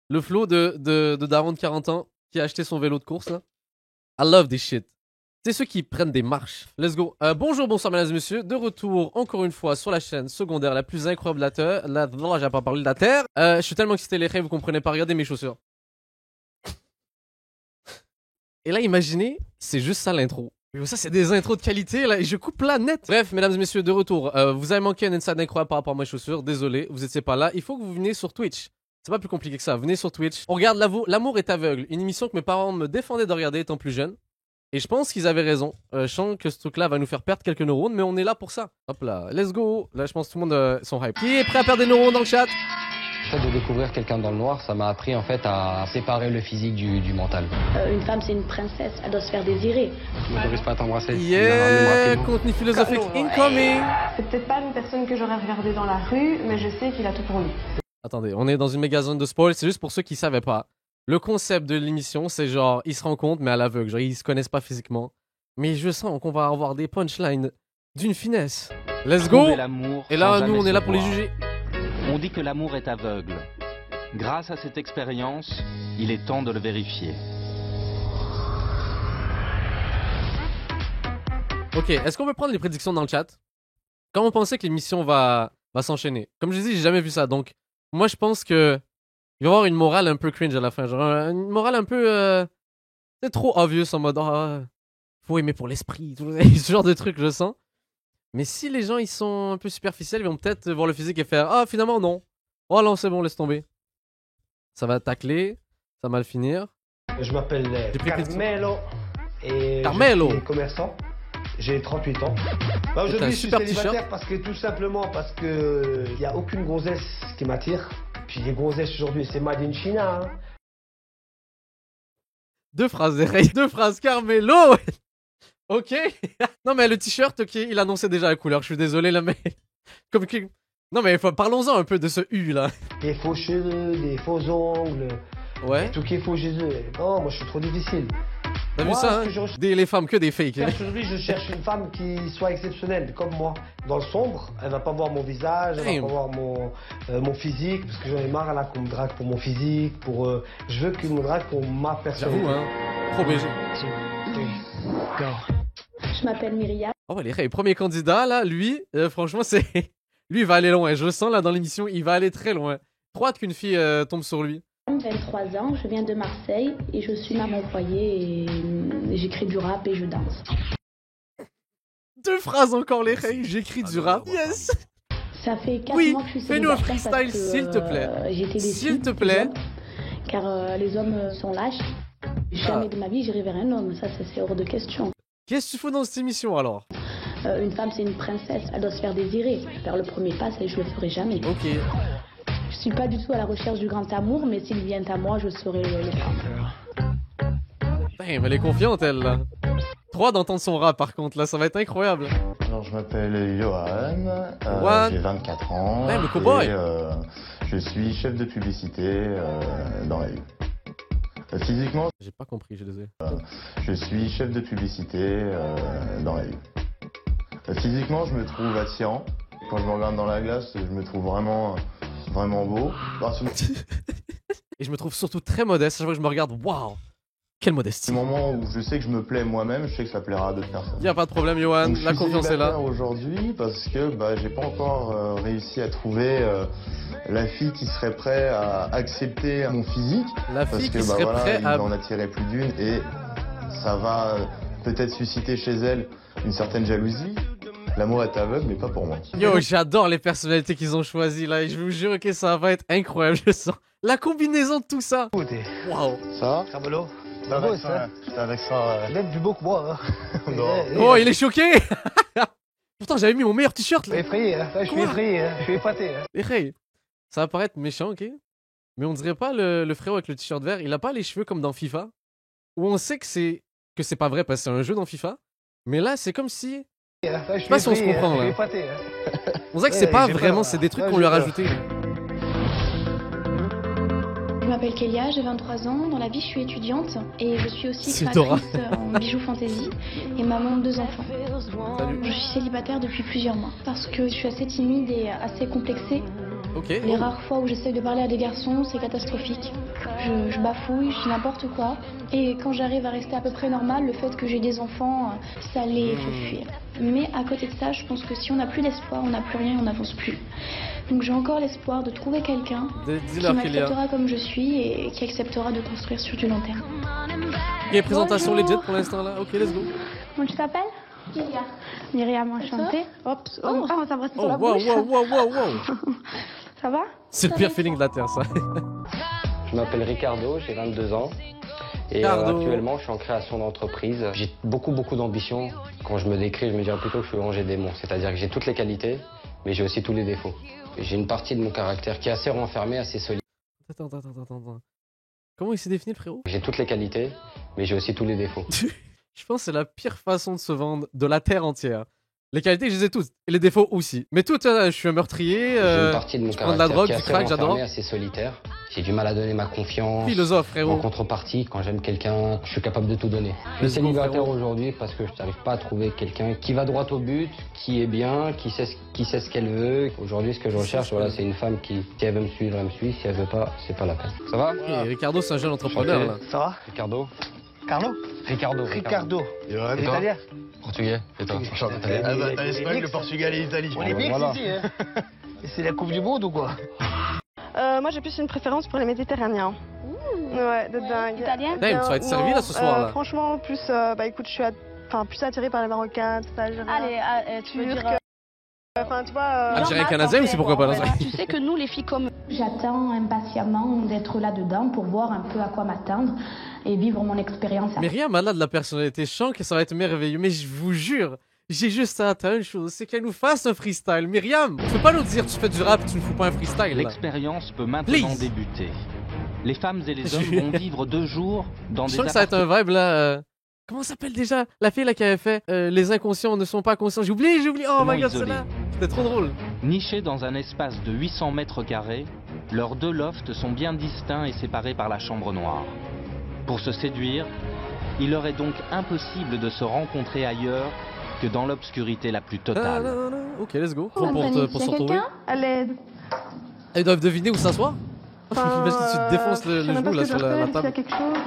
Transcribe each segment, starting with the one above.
Le flow de Daron de 40 ans qui a acheté son vélo de course là. I love this shit. C'est ceux qui prennent des marches. Let's go. Bonjour, bonsoir mesdames et messieurs. De retour encore une fois sur la chaîne secondaire la plus incroyable de la Terre. J'ai pas parlé de la Terre. Je suis tellement excité les rêves, vous comprenez pas. Regardez mes chaussures. Et là, imaginez, c'est juste ça l'intro. Ça, c'est des intros de qualité là et je coupe là net. Bref, mesdames et messieurs, de retour. Vous avez manqué un inside incroyable par rapport à mes chaussures. Désolé, vous étiez pas là. Il faut que vous veniez sur Twitch. C'est pas plus compliqué que ça. Venez sur Twitch. On regarde L'amour est aveugle. Une émission que mes parents me défendaient de regarder étant plus jeune. Et je pense qu'ils avaient raison. Je sens que ce truc-là va nous faire perdre quelques neurones, mais on est là pour ça. Hop là, let's go. Là, je pense que tout le monde sont hype. Qui est prêt à perdre des neurones dans le chat? Le fait de découvrir quelqu'un dans le noir, ça m'a appris en fait à séparer le physique du mental. Une femme, c'est une princesse, elle doit se faire désirer. Je m'autorise pas à t'embrasser. Yeah, contenu philosophique incoming. C'est peut-être pas une personne que j'aurais regardée dans la rue, mais je sais qu'il a tout pour lui. Attendez, on est dans une méga zone de spoil. C'est juste pour ceux qui savaient pas. Le concept de l'émission, c'est genre, ils se rencontrent, mais à l'aveugle. Genre, ils se connaissent pas physiquement. Mais je sens qu'on va avoir des punchlines d'une finesse. Let's go! Et là, nous, on est là pour les juger. On dit que l'amour est aveugle. Grâce à cette expérience, il est temps de le vérifier. Ok, est-ce qu'on peut prendre les prédictions dans le chat? Comment vous pensez que l'émission va s'enchaîner? Comme je dis, j'ai jamais vu ça, donc moi je pense que il va y avoir une morale un peu cringe à la fin, genre une morale un peu c'est trop obvious en mode faut aimer pour l'esprit, ce genre de truc je sens. Mais si les gens ils sont un peu superficiels, ils vont peut-être voir le physique et faire finalement non. Oh non, c'est bon, laisse tomber. Ça va tacler, ça va mal finir. Je m'appelle Carmelo et Carmelo. Je suis commerçant. J'ai 38 ans. Aujourd'hui, je suis célibataire parce que il y a aucune grossesse qui m'attire. Puis les grossesses aujourd'hui, c'est made in China. Hein. Deux phrases, Carmelo. Ok. Non mais le t-shirt, ok, il annonçait déjà la couleur. Je suis désolé là, mais non mais parlons-en un peu de ce U là. Des faux cheveux, des faux ongles. Ouais. Tout qui est faux chez eux. Non, moi je suis trop difficile. T'as vu ça, hein? Les femmes que des fakes. Aujourd'hui, je cherche une femme qui soit exceptionnelle, comme moi. Dans le sombre, elle va pas voir mon visage, elle va pas voir mon physique, parce que j'en ai marre là qu'on me drague pour mon physique, je veux qu'on me drague pour ma personnalité. J'avoue, hein. Trop BG. Je m'appelle Myriam. Oh, les premier candidat, là, lui, franchement, c'est... Lui, il va aller loin. Je le sens, là, dans l'émission, il va aller très loin. Trop hâte qu'une fille tombe sur lui. J'ai 23 ans, je viens de Marseille et je suis maman au foyer et j'écris du rap et je danse. Deux phrases encore, les reilles. J'écris du rap. Yes. Ça fait 4 mois que je suis célibataire. Fais-nous un freestyle, s'il te plaît. J'étais déçue. S'il te plaît. Car les hommes sont lâches. Jamais de ma vie, j'irai vers un homme. Ça, c'est hors de question. Qu'est-ce que tu fais dans cette émission, alors? Une femme, c'est une princesse. Elle doit se faire désirer. Faire le premier pas, ça, je le ferai jamais. Ok. Je suis pas du tout à la recherche du grand amour, mais s'il vient à moi, je saurai le prendre. Damn, elle est confiante, elle, là. Trop d'entendre son rap, par contre, là, ça va être incroyable. Alors, je m'appelle Johan, j'ai 24 ans, le cowboy. Et je suis chef de publicité dans la vie. Physiquement, j'ai pas compris, je suis désolé. Je suis chef de publicité dans la vie. Physiquement, je me trouve attirant. Quand je me regarde dans la glace, je me trouve vraiment beau. Et je me trouve surtout très modeste. À chaque fois que je me regarde, waouh, quelle modestie. Du moment où je sais que je me plais moi-même, je sais que ça plaira à d'autres personnes. Y a pas de problème, Johan. La confiance est là. Aujourd'hui, parce que j'ai pas encore réussi à trouver la fille qui serait prête à accepter mon physique. La fille qui serait prête à... il en attirait plus d'une et ça va peut-être susciter chez elle une certaine jalousie. L'amour est aveugle, mais pas pour moi. Yo, j'adore les personnalités qu'ils ont choisies là. Et je vous jure que ça va être incroyable, je sens. La combinaison de tout ça. Waouh. Ça Carmelo, c'est avec ça. Même plus beau que moi. Hein. Oh, il est choqué. Pourtant, j'avais mis mon meilleur t-shirt là. Effrayé, hein. Je suis effrayé, hein. Je suis épaté. Hein. Hey, ça va paraître méchant, ok? Mais on dirait pas le frérot avec le t-shirt vert. Il a pas les cheveux comme dans FIFA. Où on sait que c'est pas vrai parce que c'est un jeu dans FIFA. Mais là, c'est comme si... Je sais pas si on se comprend là. On dirait que c'est pas vraiment, c'est des trucs qu'on lui a rajoutés. Je m'appelle Kélia, j'ai 23 ans. Dans la vie, je suis étudiante et je suis aussi créatrice en bijoux fantasy et maman de 2 enfants. Salut. Je suis célibataire depuis plusieurs mois parce que je suis assez timide et assez complexée. Ok. Les rares fois où j'essaie de parler à des garçons, c'est catastrophique. Je bafouille, je dis n'importe quoi. Et quand j'arrive à rester à peu près normal, le fait que j'ai des enfants, ça les fait fuir. Mais à côté de ça, je pense que si on n'a plus d'espoir, on n'a plus rien et on n'avance plus. Donc j'ai encore l'espoir de trouver quelqu'un qui m'acceptera comme je suis et qui acceptera de construire sur du long terme. Il y a présentation legit pour l'instant là. Ok, let's go. Comment tu t'appelles? Myriam. Myriam, enchantée. Hop, on s'embrasse sur la wow, bouche. wow. Ça va? C'est le pire feeling de la Terre, ça. Je m'appelle Ricardo, j'ai 22 ans. Et actuellement, je suis en création d'entreprise. J'ai beaucoup d'ambition. Quand je me décris, je me dirais plutôt que je suis rangé démon. C'est-à-dire que j'ai toutes les qualités, mais j'ai aussi tous les défauts. J'ai une partie de mon caractère qui est assez renfermée, assez solide. Attends. Comment il s'est défini, le frérot? J'ai toutes les qualités, mais j'ai aussi tous les défauts. Je pense que c'est la pire façon de se vendre de la Terre entière. Les qualités, je les ai toutes. Et les défauts aussi. Mais tout, je suis un meurtrier, j'ai une partie de mon je prends de la drogue, du crack, j'adore. Assez solitaire. J'ai du mal à donner ma confiance. Philosophe, frérot. En contrepartie, quand j'aime quelqu'un, je suis capable de tout donner. Je suis célibataire aujourd'hui parce que je n'arrive pas à trouver quelqu'un qui va droit au but, qui est bien, qui sait ce qu'elle veut. Aujourd'hui, ce que je recherche, voilà, c'est une femme qui, si elle veut me suivre, elle me suit. Si elle veut pas, c'est pas la peine. Ça va? Et Ricardo, c'est un jeune entrepreneur, là. Ça va? Ricardo? Carlo? Ricardo. Italien? Portugais. Et toi? T'as l'Espagne, le Portugal et l'Italie. On est mix ici, hein. C'est la Coupe du Monde ou quoi? Moi, j'ai plus une préférence pour les Méditerranéens. Ouais, de dingue. Italien? Damn, tu vas être servi là ce soir là. Franchement, plus, écoute, je suis plus attirée par les Marocains, tout ça. Allez, tu veux dire... Enfin, tu vois... Algérien canadien aussi, pourquoi pas? Tu sais que nous, les filles comme... J'attends impatiemment d'être là-dedans pour voir un peu à quoi m'attendre et vivre mon expérience. Myriam a là de la personnalité, je sens que ça va être merveilleux, mais je vous jure, j'ai juste hâte à une chose, c'est qu'elle nous fasse un freestyle. Myriam, tu peux pas nous dire tu fais du rap, tu ne fous pas un freestyle là. L'expérience peut maintenant débuter. Les femmes et les hommes vont vivre 2 jours dans des Je sens que ça va être un vibe là... Comment ça s'appelle déjà? La fille là qui avait fait Les inconscients ne sont pas conscients. J'ai oublié. Oh my god, celle-là. C'était trop drôle. Nichés dans un espace de 800 mètres carrés, leurs 2 lofts sont bien distincts et séparés par la chambre noire. Pour se séduire, il leur est donc impossible de se rencontrer ailleurs que dans l'obscurité la plus totale. Ok, let's go. Pour se retrouver. Ils doivent deviner où s'asseoir. Imagine si tu te défonces le genou là sur la table. quelque chose.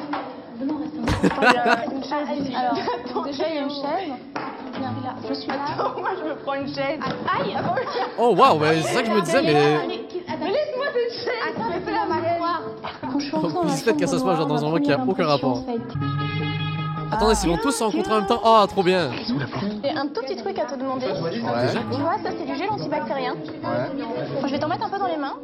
Alors, déjà, il y a une chaise. Je suis là. Moi, je me prends une chaise. Aïe! Oh waouh, c'est ça que je me disais, mais... Mais laisse-moi cette chaise. Attends, la mâchoire. Quand je suis entrée dans la le fait qu'elle s'assoie genre dans un endroit qui a aucun rapport. impression, Attendez, s'ils vont tous se rencontrer en même temps, oh trop bien. J'ai un tout petit truc à te demander. Tu vois, ça c'est du gel antibactérien. Je vais t'en mettre un peu dans les mains.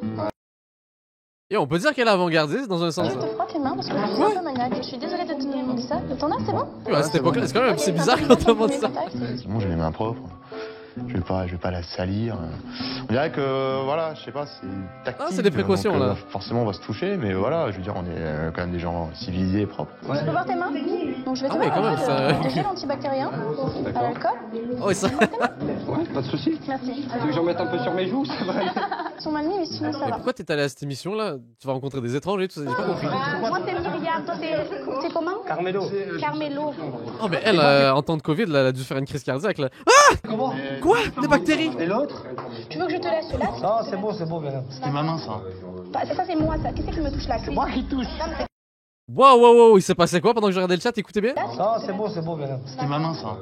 Et on peut dire qu'elle est avant-gardiste dans un sens. Je te frotte les mains parce que je suis un peu maniaque. Je suis désolée de te demander ça. T'en as, c'est bon? Oui, à cette époque-là, c'est quand même assez bizarre quand on demande ça. Moi, j'ai les mains propres. Je vais pas la salir. On dirait que, voilà, je sais pas, c'est tactile. Ah, c'est des précautions, donc, là. Forcément, on va se toucher, mais voilà, je veux dire, on est quand même des gens civilisés et propres. Je peux voir tes mains? Donc je vais te Ah ouais, mettre quand un même, peu ça... de gel antibactérien à l'alcool. Oh, et ça... Pas de soucis. Merci. Tu veux que j'en mette un peu sur mes joues, ça va? Ils sont mal mis, mais sinon ça Mais va. pourquoi t'es allé à cette émission-là? Tu vas rencontrer des étrangers et tout ça, j'ai pas compris. Moi c'est Myriam, toi c'est comment? Carmelo. Carmelo. Oh, mais elle, en temps de Covid, là, elle a dû faire une crise cardiaque, là. Ah! Comment? Quoi? Des bactéries? Et l'autre? Tu veux que je te laisse là? Non, c'est bon, bien. C'était ma main, ça. Ça c'est moi ça. Qui c'est qui me touche la cuisse? Moi qui touche. Wow, il s'est passé quoi pendant que je regardais le chat? Écoutez bien. Non, c'est bon, bien. C'était ma main, ça.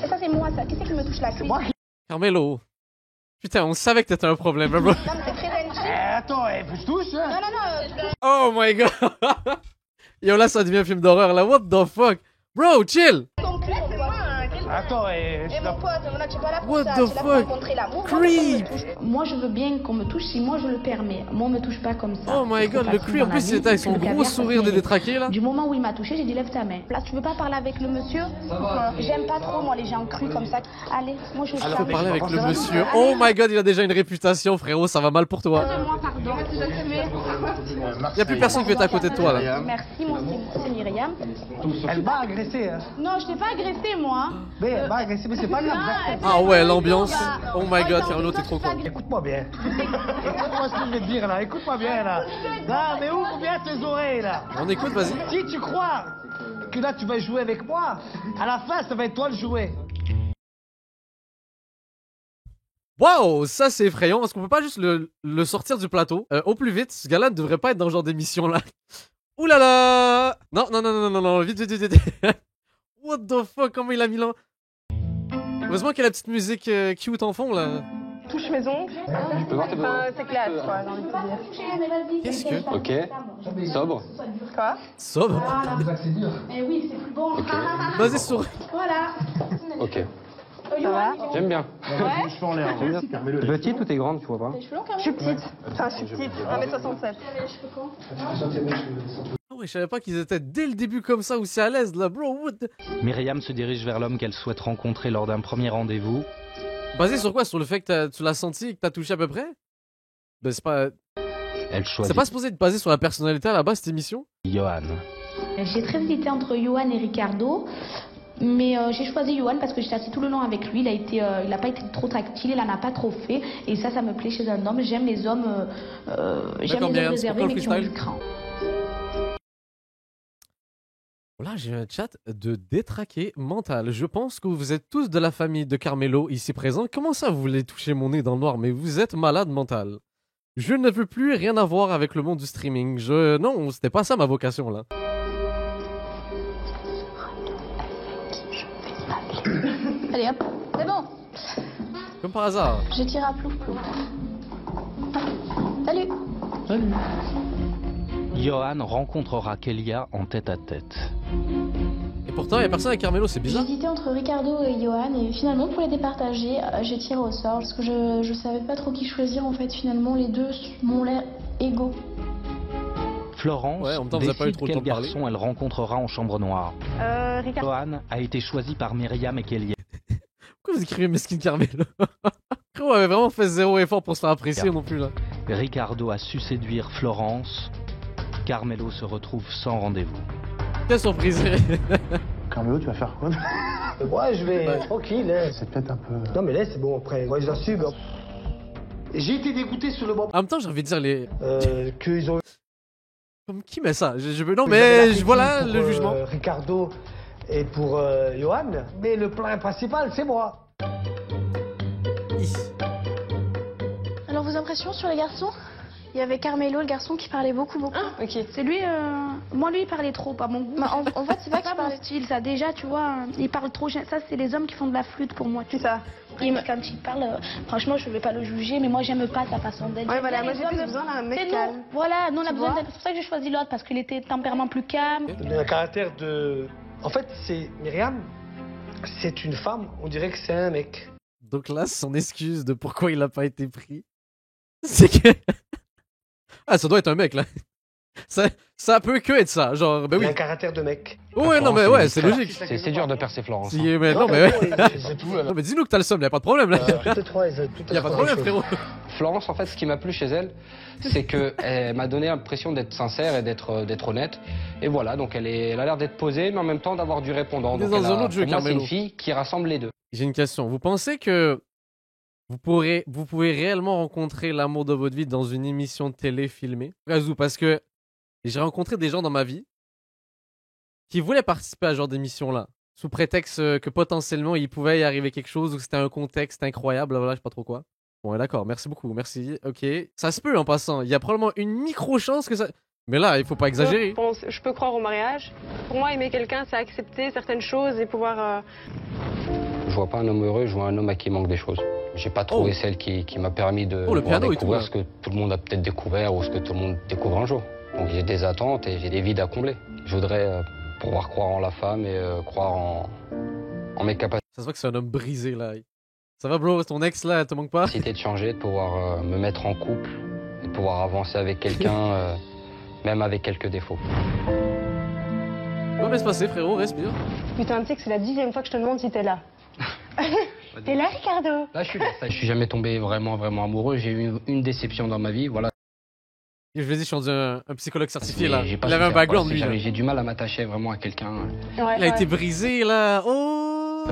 Ça c'est moi ça. Qui c'est qui me touche la cuisse? Carmelo. Putain, on savait que t'étais un problème, bro. Non, mais c'est très gentil. Attends, faut que je touche, hein? Non. Oh my god. Yo, là, ça devient un film d'horreur, là. What the fuck? Bro, chill. Attends, mon pote, voilà, tu es pas là pour What ça. the Tu es là pour fuck? rencontrer l'amour. Creep. Moi, je veux bien qu'on me touche si moi je le permets. Moi, on me touche pas comme ça. Oh my god, le creep, en plus, il était avec son gros sourire détraqué, là. Du moment où il m'a touché, j'ai dit lève ta main. Là, tu veux pas parler avec le monsieur? J'aime pas trop, moi, les gens crus comme ça. Allez, moi, je vais Tu peux parler avec le monsieur. Oh my god, il a déjà une réputation, frérot, ça va mal pour toi. Moi, pardon. Y a plus personne qui est à côté de toi, là. Merci, moi, c'est Myriam. Elle m'a agressé, hein? Non, je t'ai pas agressé, moi. Mais elle m'a agressé, mais c'est pas grave. Ah ouais, l'ambiance. Oh my god, Carlo, t'es trop con. Écoute-moi bien. Écoute-moi ce que je vais te dire là. Écoute-moi bien là. Non, mais ouvre bien tes oreilles là. On écoute, vas-y. Si tu crois que là tu vas jouer avec moi, à la fin ça va être toi le jouet. Waouh, ça c'est effrayant. Est-ce qu'on peut pas juste le sortir du plateau au plus vite? Ce gars-là ne devrait pas être dans ce genre d'émission là. Ouh là là! Non, non, non, non, non, non, vite, vite, vite, vite. What the fuck, comment il a mis là? Heureusement qu'il y a la petite musique cute en fond là. Touche mes ongles. Je peux voir tes Enfin, c'est classe, quoi, j'ai envie de te dire. Qu'est-ce que? Ok. Sobre. Quoi? Sobre. Eh oui, c'est plus bon. Ok. Vas-y, souris. Voilà. Ok. Ça va? J'aime bien. Ouais. Je suis en l'air. T'es petite ou t'es grande, tu vois pas? Les cheveux longs quand Je même. suis petite. Enfin, je suis petite, 1m67. Les cheveux quand? Ah ouais, je savais pas qu'ils étaient dès le début comme ça aussi à l'aise là, bro. What the... Myriam se dirige vers l'homme qu'elle souhaite rencontrer lors d'un premier rendez-vous. Basé sur quoi? Sur le fait que tu l'as senti et que t'as touché à peu près? Ben c'est pas... Elle C'est choisit pas supposé être basé sur la personnalité à la base cette émission? Johan. J'ai très hésité entre Johan et Ricardo. Mais j'ai choisi Johan parce que j'étais assis tout le long avec lui. Il a pas été trop tactile, il en a pas trop fait. Et ça me plaît chez un homme. J'aime les hommes, Myriam, c'est réservés pourquoi le mais qui ont freestyle du cran. Là, j'ai un chat de détraqué mental. Je pense que vous êtes tous de la famille de Carmelo ici présent. Comment ça, vous voulez toucher mon nez dans le noir? Mais vous êtes malade mental. Je ne veux plus rien avoir avec le monde du streaming. Non, c'était pas ça ma vocation là. Allez hop, c'est bon. Comme par hasard. Je tire à plouf plouf. Salut. Johan rencontrera Kélia en tête-à-tête. Et pourtant, il y a personne avec Carmelo, c'est bizarre. J'hésitais entre Ricardo et Johan et finalement pour les départager, j'ai tiré au sort parce que je savais pas trop qui choisir en fait. Finalement, les deux m'ont l'air égaux. Florence Ouais, en même temps, vous avez pas eu décide trop le temps quel de parler. garçon elle rencontrera en chambre noire. Ricardo. Johan a été choisi par Myriam et Kélia. Pourquoi vous écrivez Mesquine Carmelo? On avait vraiment fait zéro effort pour se faire apprécier non plus là. Ricardo a su séduire Florence. Carmelo se retrouve sans rendez-vous. Quelle surprise. Carmelo, tu vas faire quoi? Ouais, je vais tranquille. Hein. C'est peut-être un peu... Non, mais là, c'est bon après. Moi, j'assume. J'ai été dégoûté sur le moment En même temps, j'ai envie de dire les... qu'ils ont. Comme qui met ça? Non mais voilà le jugement. Ricardo et pour Johan. Mais le plan principal, c'est moi. Alors vos impressions sur les garçons? Il y avait Carmelo, le garçon, qui parlait beaucoup. Ah, ok. C'est lui, moi lui il parlait trop, pas mon. En fait c'est pas qu'il parle style, ça déjà tu vois, il parle trop. Ça c'est les hommes qui font de la flûte pour moi. C'est ça. Quand il parle, franchement je vais pas le juger, mais moi j'aime pas sa façon d'être. Ouais, voilà, moi Les j'ai plus hommes, besoin d'un mec c'est calme. nous. Voilà, nous on a Tu besoin vois d'être. C'est pour ça que j'ai choisi l'autre parce qu'il était tempérament plus calme. Il a un caractère de. En fait, c'est Myriam. C'est une femme. On dirait que c'est un mec. Donc là, son excuse de pourquoi il a pas été pris, c'est que... Ah, ça doit être un mec là. Ça peut que être ça, genre, ben Il oui. a un caractère de mec. Ouais, non mais ouais, c'est logique. C'est dur de percer Florence. Si, mais non, mais ouais. C'est tout. Non, mais dis-nous que t'as le somme, y'a pas de problème là. Toutes les trois, Y'a pas de problème, frérot. Florence, en fait, ce qui m'a plu chez elle, c'est qu'elle m'a donné l'impression d'être sincère et d'être honnête. Et voilà, donc elle a l'air d'être posée, mais en même temps d'avoir du répondant. On est Donc dans un autre jeu, pour moi, c'est Carmelo. une fille qui rassemble les deux. J'ai une question. Vous pensez que vous pouvez réellement rencontrer l'amour de votre vie dans une émission de télé filmée? Parce que j'ai rencontré des gens dans ma vie qui voulaient participer à ce genre d'émission-là, sous prétexte que potentiellement il pouvait y arriver quelque chose ou que c'était un contexte incroyable, voilà, je sais pas trop quoi. Bon, d'accord, merci beaucoup, merci, ok. Ça se peut en passant, il y a probablement une micro-chance que ça... Mais là, il faut pas exagérer. Je peux croire au mariage. Pour moi, aimer quelqu'un, c'est accepter certaines choses et pouvoir... Je vois pas un homme heureux, je vois un homme à qui il manque des choses. J'ai pas trouvé celle qui m'a permis de le piano et tout, découvrir là. ce que tout le monde a peut-être découvert ou ce que tout le monde découvre un jour. Donc j'ai des attentes et j'ai des vides à combler. Je voudrais pouvoir croire en la femme et croire en mes capacités Ça se voit que c'est un homme brisé là. Ça va bro, ton ex là, elle te manque pas? de changer, de pouvoir me mettre en couple et de pouvoir avancer avec quelqu'un, même avec quelques défauts. Comment va se passer frérot, respire. Putain, tu sais que c'est la 10e fois que je te demande si t'es là. T'es là, Ricardo? Là, je suis là. Je suis jamais tombé vraiment amoureux. J'ai eu une déception dans ma vie, voilà. Je vous ai dit, je suis rendu un psychologue certifié là. J'ai pas Il avait un souffert, background quoi. lui. Là. J'ai du mal à m'attacher vraiment à quelqu'un. Ouais, Il a été brisé là. Oh.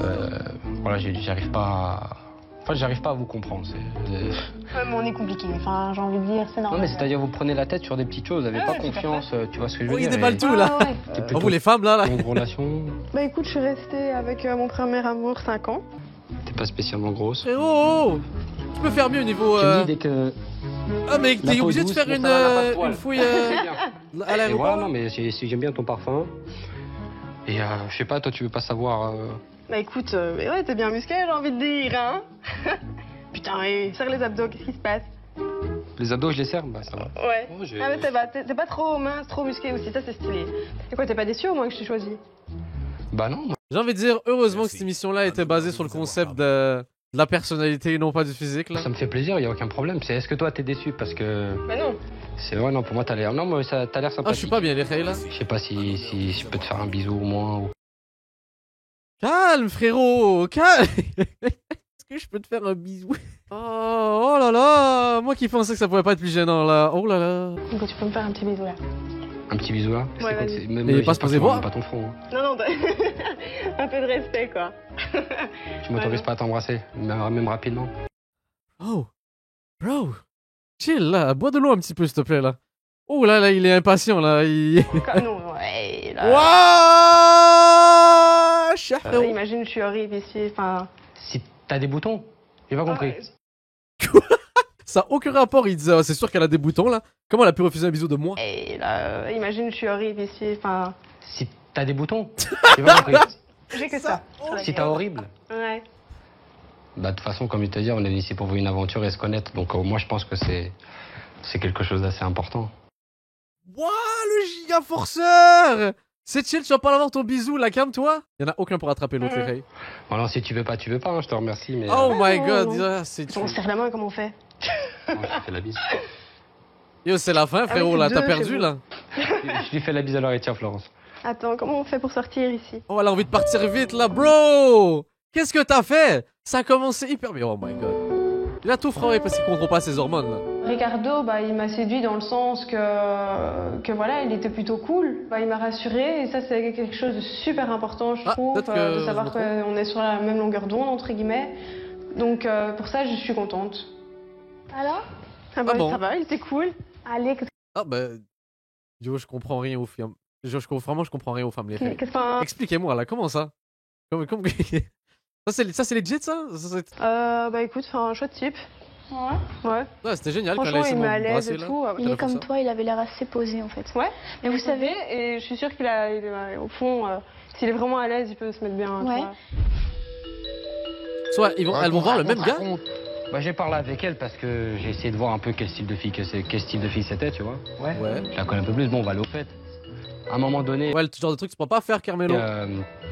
Voilà, j'arrive pas à... Enfin, j'arrive pas à vous comprendre. Ouais, mais on est compliqué. Enfin, j'ai envie de dire, c'est Non, normal. mais c'est-à-dire, vous prenez la tête sur des petites choses, vous avez pas confiance, tu vois ce que je veux Oh, il dire. déballe et- tout là. Ah ouais. T'es Oh, plutôt vous les femmes là. longue relation, Bah écoute, je suis restée avec mon premier amour 5 ans. t'es pas spécialement grosse. Frérot. Tu peux faire mieux au niveau. Tu me dis dès que. Ah, mais La t'es peau obligé de douce, faire bon, ça va, la passe poil. une fouille C'est bien. à Et l'aéroport. voilà, non, mais j'aime bien ton parfum. Et je sais pas, toi, tu veux pas savoir. Bah écoute, mais ouais, t'es bien musclé, j'ai envie de dire, hein. Putain, ouais, serre les abdos, qu'est-ce qui se passe? Les abdos, je les serre? Bah, ça va. Ouais. Oh, j'ai- Ah, mais ça va, t'es pas trop mince, trop musclé aussi, ça c'est stylé. Et quoi, t'es pas déçu au moins que je t'ai choisi? Bah, non. J'ai envie de dire, heureusement que cette émission-là était basée sur le concept de la personnalité et non pas du physique. Là. Ça me fait plaisir, y a aucun problème. C'est est-ce que toi, t'es déçu? Parce que. Bah non. C'est ouais, non, pour moi, t'as l'air. Non, mais ça, t'as l'air sympathique. Ah, je suis pas bien, les là. Je sais pas si je peux te faire un bisou au moins. Ou... Calme, frérot, calme. Est-ce que je peux te faire un bisou? Oh là là, moi qui pensais que ça pouvait pas être plus gênant là. Oh là là. Donc tu peux me faire un petit bisou là. Un petit bisou là? Ouais, C'est vas-y. mais Mais pas supposé voir. Pas ton front. Hein. Non, non, un peu de respect quoi. Tu m'autorises Ouais, pas à t'embrasser, même rapidement. Oh, bro, chill là, bois de l'eau un petit peu s'il te plaît là. Oh là là, il est impatient là. Non, ouais, là. Wouah, cher frérot. Imagine, je suis horrible ici, enfin. Si t'as des boutons? J'ai pas compris. Ça a aucun rapport, il disait, c'est sûr qu'elle a des boutons là. Comment elle a pu refuser un bisou de moi? Et là, imagine, je suis horrible ici, enfin. Si t'as des boutons? J'ai pas compris. J'ai que ça. Si t'as horrible? Ouais. Bah de toute façon, comme je te dis, on est ici pour vivre une aventure et se connaître. Donc moi je pense que c'est quelque chose d'assez important. Wouah, le giga forceur. C'est chill, tu vas pas l'avoir ton bisou là, calme-toi. Y'en a aucun pour attraper l'autre, les Ray. Bon, alors si tu veux pas, hein, je te remercie. Mais Oh my non, god, non. ah, c'est On chill. se serre la main, comment on fait? je lui fais la bise. Yo, c'est la fin, frérot, c'est là, t'as deux perdu chez vous. là. Je lui fais la bise alors et tiens Florence. Attends, comment on fait pour sortir ici? Oh, elle a envie de partir vite là, bro. Qu'est-ce que t'as fait? Ça a commencé hyper bien, oh my god. Il a tout frappé parce qu'il contrôle pas ses hormones là. Ricardo, bah, il m'a séduit dans le sens que voilà, il était plutôt cool. Bah, il m'a rassuré et ça, c'est quelque chose de super important, je trouve, peut-être que de je savoir me trompe. qu'on est sur la même longueur d'onde, entre guillemets. Donc, pour ça, je suis contente. Alors Ah bah, Ah bon? ça va, il était cool. Allez, Ah bah. Yo, je comprends rien aux filles. Vraiment, je comprends rien aux femmes, les Ray. Enfin, Expliquez-moi là, comment ça? Comment... ça, c'est legit ça? bah écoute, un chouette type. ouais. Ouais. Ouais, c'était génial quand elle a Franchement, il essayé met de à l'aise m'embrasser et là. tout. Il Elle a est fait comme ça. toi, il avait l'air assez posé en fait. Ouais. Mais vous savez, Et je suis sûre qu'il a, au fond, s'il est vraiment à l'aise, il peut se mettre bien. tu Ouais. vois. Soit elles vont voir le même gars. Bah j'ai parlé avec elle parce que j'ai essayé de voir un peu quel style de fille c'était, tu vois. Ouais. Je la connais un peu plus, bon on va aller au fait. À un moment donné, Ouais, le genre de truc, tu peux pas faire, Carmelo.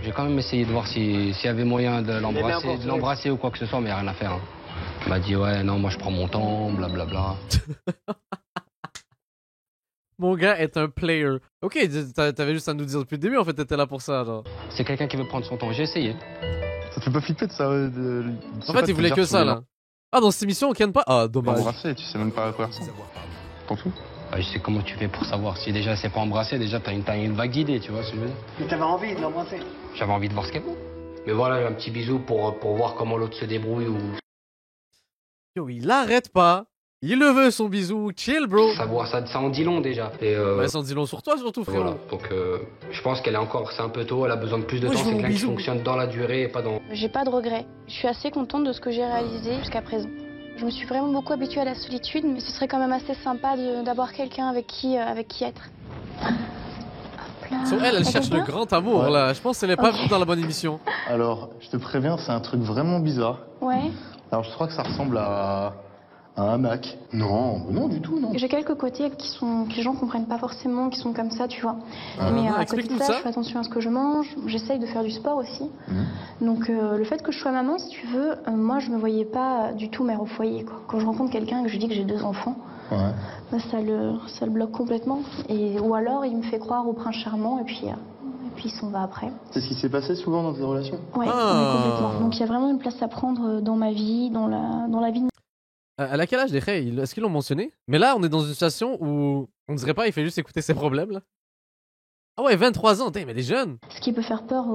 j'ai quand même essayé de voir s'il y avait moyen de l'embrasser ou quoi que ce soit, mais rien à faire. Hein. Il m'a dit ouais non moi je prends mon temps, blablabla. Mon gars est un player. Ok, t'avais juste à nous dire depuis le début, en fait, t'étais là pour ça, genre. C'est quelqu'un qui veut prendre son temps, j'ai essayé. Ça te fait pas flipper de ça En fait, il voulait que ça, là. Ah, dans cette émission, on ken pas? Ah, dommage. Embrasser, tu sais même pas à quoi ça ressemble. T'en fous? Je sais comment tu fais pour savoir. Si déjà c'est pas embrassé, déjà t'as une vague d'idée, tu vois ce que je veux dire. Mais t'avais envie de l'embrasser. J'avais envie de voir ce qu'elle vaut. Mais voilà, un petit bisou pour voir comment l'autre se débrouille ou Yo, il arrête pas. Il le veut, son bisou. Chill, bro. savoir. Ça en dit long déjà. Et Bah, ça en dit long sur toi, surtout, frérot. voilà. Donc je pense qu'elle est encore, c'est un peu tôt, elle a besoin de plus de Moi, je temps. veux C'est mon quelqu'un qui bisou. fonctionne dans la durée et pas dans. j'ai pas de regrets. Je suis assez contente de ce que j'ai réalisé jusqu'à présent. Je me suis vraiment beaucoup habituée à la solitude, mais ce serait quand même assez sympa d'avoir quelqu'un avec qui être. Hop là. So, elle T'as cherche le quelqu'un grand amour, Ouais. là. Je pense qu'elle est pas Ok. venue dans la bonne émission. Alors, je te préviens, c'est un truc vraiment bizarre. Ouais. Alors, je crois que ça ressemble à un hamac. Non, non du tout, non. J'ai quelques côtés que les gens comprennent pas forcément, qui sont comme ça, tu vois. Ah, Mais non, à côté de explique-nous ça, ça. je fais attention à ce que je mange. J'essaye de faire du sport aussi. Mhm. Donc le fait que je sois maman, si tu veux, moi je me voyais pas du tout mère au foyer, quoi. Quand je rencontre quelqu'un et que je lui dis que j'ai 2 enfants, Ouais. bah, ça le bloque complètement. Ou alors il me fait croire au prince charmant et puis il s'en va après. C'est ce qui s'est passé souvent dans tes relations? Ouais, Ah. mais complètement. Donc il y a vraiment une place à prendre dans ma vie, dans la vie de Elle a quel âge, les Ray? Est-ce qu'ils l'ont mentionné? Mais là, on est dans une situation où on dirait pas, il fait juste écouter ses problèmes, là. Ah ouais, 23 ans, mais elle est jeune. ce qui peut faire peur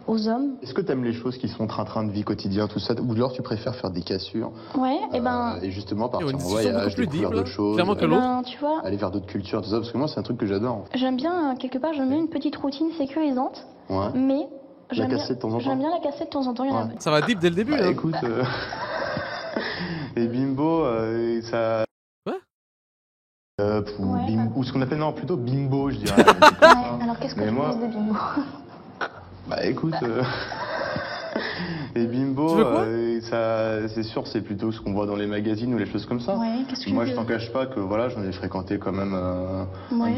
aux hommes. Est-ce que t'aimes les choses qui sont train-train de vie quotidien, tout ça, ou alors tu préfères faire des cassures Ouais, et ben, et justement Et partir une en discussion beaucoup voyage, plus découvrir deep, là, d'autres choses, clairement que eh l'autre. ben, tu vois, aller vers d'autres cultures, tout ça, parce que moi c'est un truc que j'adore. j'aime bien, quelque part, j'aime bien une petite routine sécurisante, Ouais. mais La j'aime bien, casser de temps en temps. j'aime bien la casser de temps en temps. Il y en a- Ouais. Ça va deep dès le début, Bah, là. écoute, Et bimbo, ça... Quoi ou ce qu'on appelle non, plutôt bimbo, je dirais. Alors qu'est-ce que Mais tu moi- penses de bimbo? Bah écoute... Et bimbo, Tu veux quoi ça, c'est sûr, c'est plutôt ce qu'on voit dans les magazines ou les choses comme ça. Ouais, qu'est-ce que Moi, tu je veux? t'en cache pas que voilà, j'en ai fréquenté quand même Ouais.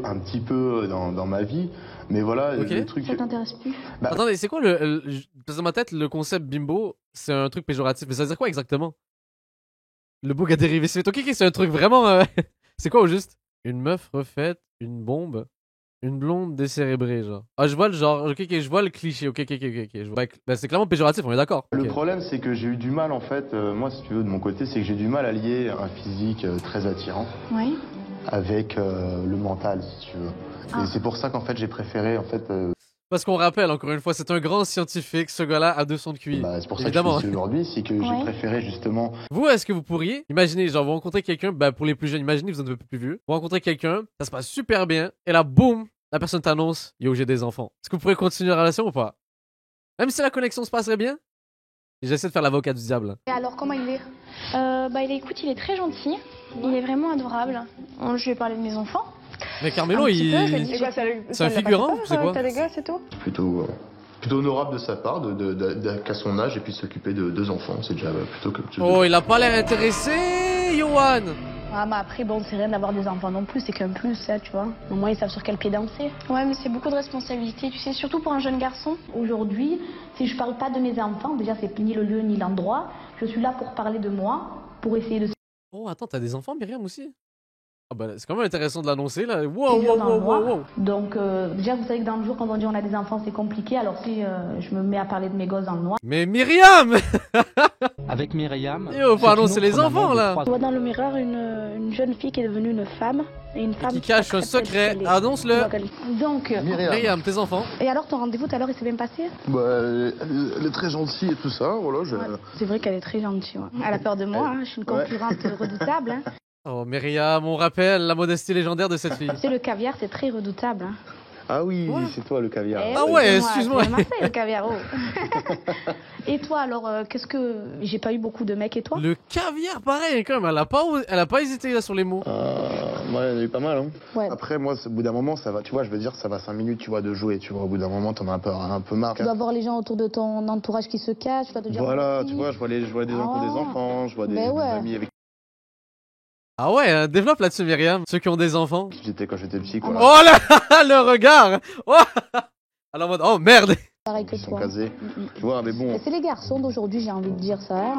un petit peu dans ma vie. Mais voilà, Ok. le truc... Ça t'intéresse plus? Bah, Attendez, c'est quoi parce que dans ma tête, le concept bimbo, c'est un truc péjoratif. Mais ça veut dire quoi exactement? Le bug a dérivé. C'est ok, c'est un truc vraiment. C'est quoi au juste? Une meuf refaite, une bombe, une blonde décérébrée, genre. Ah, je vois le genre. Ok, je vois le cliché. Ok. Je vois... Bah, c'est clairement péjoratif, on est d'accord. Le Ok. problème, c'est que j'ai eu du mal, en fait, moi, si tu veux, de mon côté, c'est que j'ai du mal à lier un physique très attirant Ouais. avec le mental, si tu veux. Ah. Et c'est pour ça qu'en fait, j'ai préféré, en fait, Parce qu'on rappelle, encore une fois, c'est un grand scientifique. Ce gars-là a 200 de QI. c'est pour ça Évidemment. que je suis ici aujourd'hui, c'est que Ouais. j'ai préféré justement... Vous, est-ce que vous pourriez, imaginez, genre, vous rencontrez quelqu'un, bah, pour les plus jeunes, imaginez, vous êtes un peu plus vieux, vous rencontrez quelqu'un, ça se passe super bien, et là, boum, la personne t'annonce, yo, j'ai des enfants. Est-ce que vous pourrez continuer la relation ou pas? Même si la connexion se passerait bien? J'essaie de faire l'avocat du diable. Et alors, comment il est? Écoute, il est très gentil. Il est vraiment adorable. Je lui ai parlé de mes enfants. Mais Carmelo, Un petit peu, je l'ai il... dit. Et quoi, C'est un figurant, c'est quoi? T'as des gosses et tout? Plutôt honorable de sa part, qu'à son âge, et puis s'occuper de 2 enfants, c'est déjà plutôt quelque chose. Oh, il a pas l'air intéressé, Yohan! Ah, mais après, bon, c'est rien d'avoir des enfants non plus, c'est qu'un plus, ça, tu vois. Au moins, ils savent sur quel pied danser. Ouais, mais c'est beaucoup de responsabilités, tu sais, surtout pour un jeune garçon. Aujourd'hui, si je parle pas de mes enfants, déjà, c'est ni le lieu ni l'endroit. Je suis là pour parler de moi, pour essayer de Oh, attends, t'as des enfants, Myriam, aussi? Ah bah, c'est quand même intéressant de l'annoncer, là. Wow, séduire wow, dans wow, le noir. wow, wow. Donc, déjà, vous savez que dans le jour, quand on dit on a des enfants, c'est compliqué. Alors, si je me mets à parler de mes gosses dans le noir. Mais Myriam! Avec Myriam, Yo, faut c'est annoncer une les autre maman enfants, de là. 3 Je vois dans le miroir une jeune fille qui est devenue une femme. Et une femme Qui cache un s'accepte secret. qu'elle est. Annonce-le. Donc, Myriam, tes enfants. et alors, ton rendez-vous tout à l'heure, il s'est bien passé? Bah, elle est très gentille et tout ça, voilà. Ouais, c'est vrai qu'elle est très gentille. Ouais. Elle a peur de moi, hein, je suis une concurrente redoutable. Hein. Oh, Myriam, on rappelle la modestie légendaire de cette fille. Tu sais, le caviar, c'est très redoutable. Hein. Ah oui, c'est toi le caviar. Eh Ah oui, ouais, c'est excuse-moi. C'est Marseille, le caviar. Oh. Et toi, alors, qu'est-ce que... J'ai pas eu beaucoup de mecs, et toi? Le caviar, pareil, quand même. Elle a pas hésité là sur les mots. Moi, il y en a eu pas mal. Hein. Ouais. Après, moi, au bout d'un moment, ça va. Tu vois, je veux dire, ça va 5 minutes, tu vois, de jouer. Tu vois, au bout d'un moment, t'en as un peu marre. Tu dois voir les gens autour de ton entourage qui se cachent, tu vas te dire... Voilà, oh, tu vois, je vois des gens qui ont des enfants, je vois des amis avec Ah ouais, développe là-dessus, Myriam. Ceux qui ont des enfants. qui j'étais quand j'étais petit, quoi. Oh là, le regard. Oh. Alors en mode, oh merde. pareil que Ils sont toi. casés. Tu vois, mais bon. Et c'est les garçons d'aujourd'hui, j'ai envie de dire ça. Hein.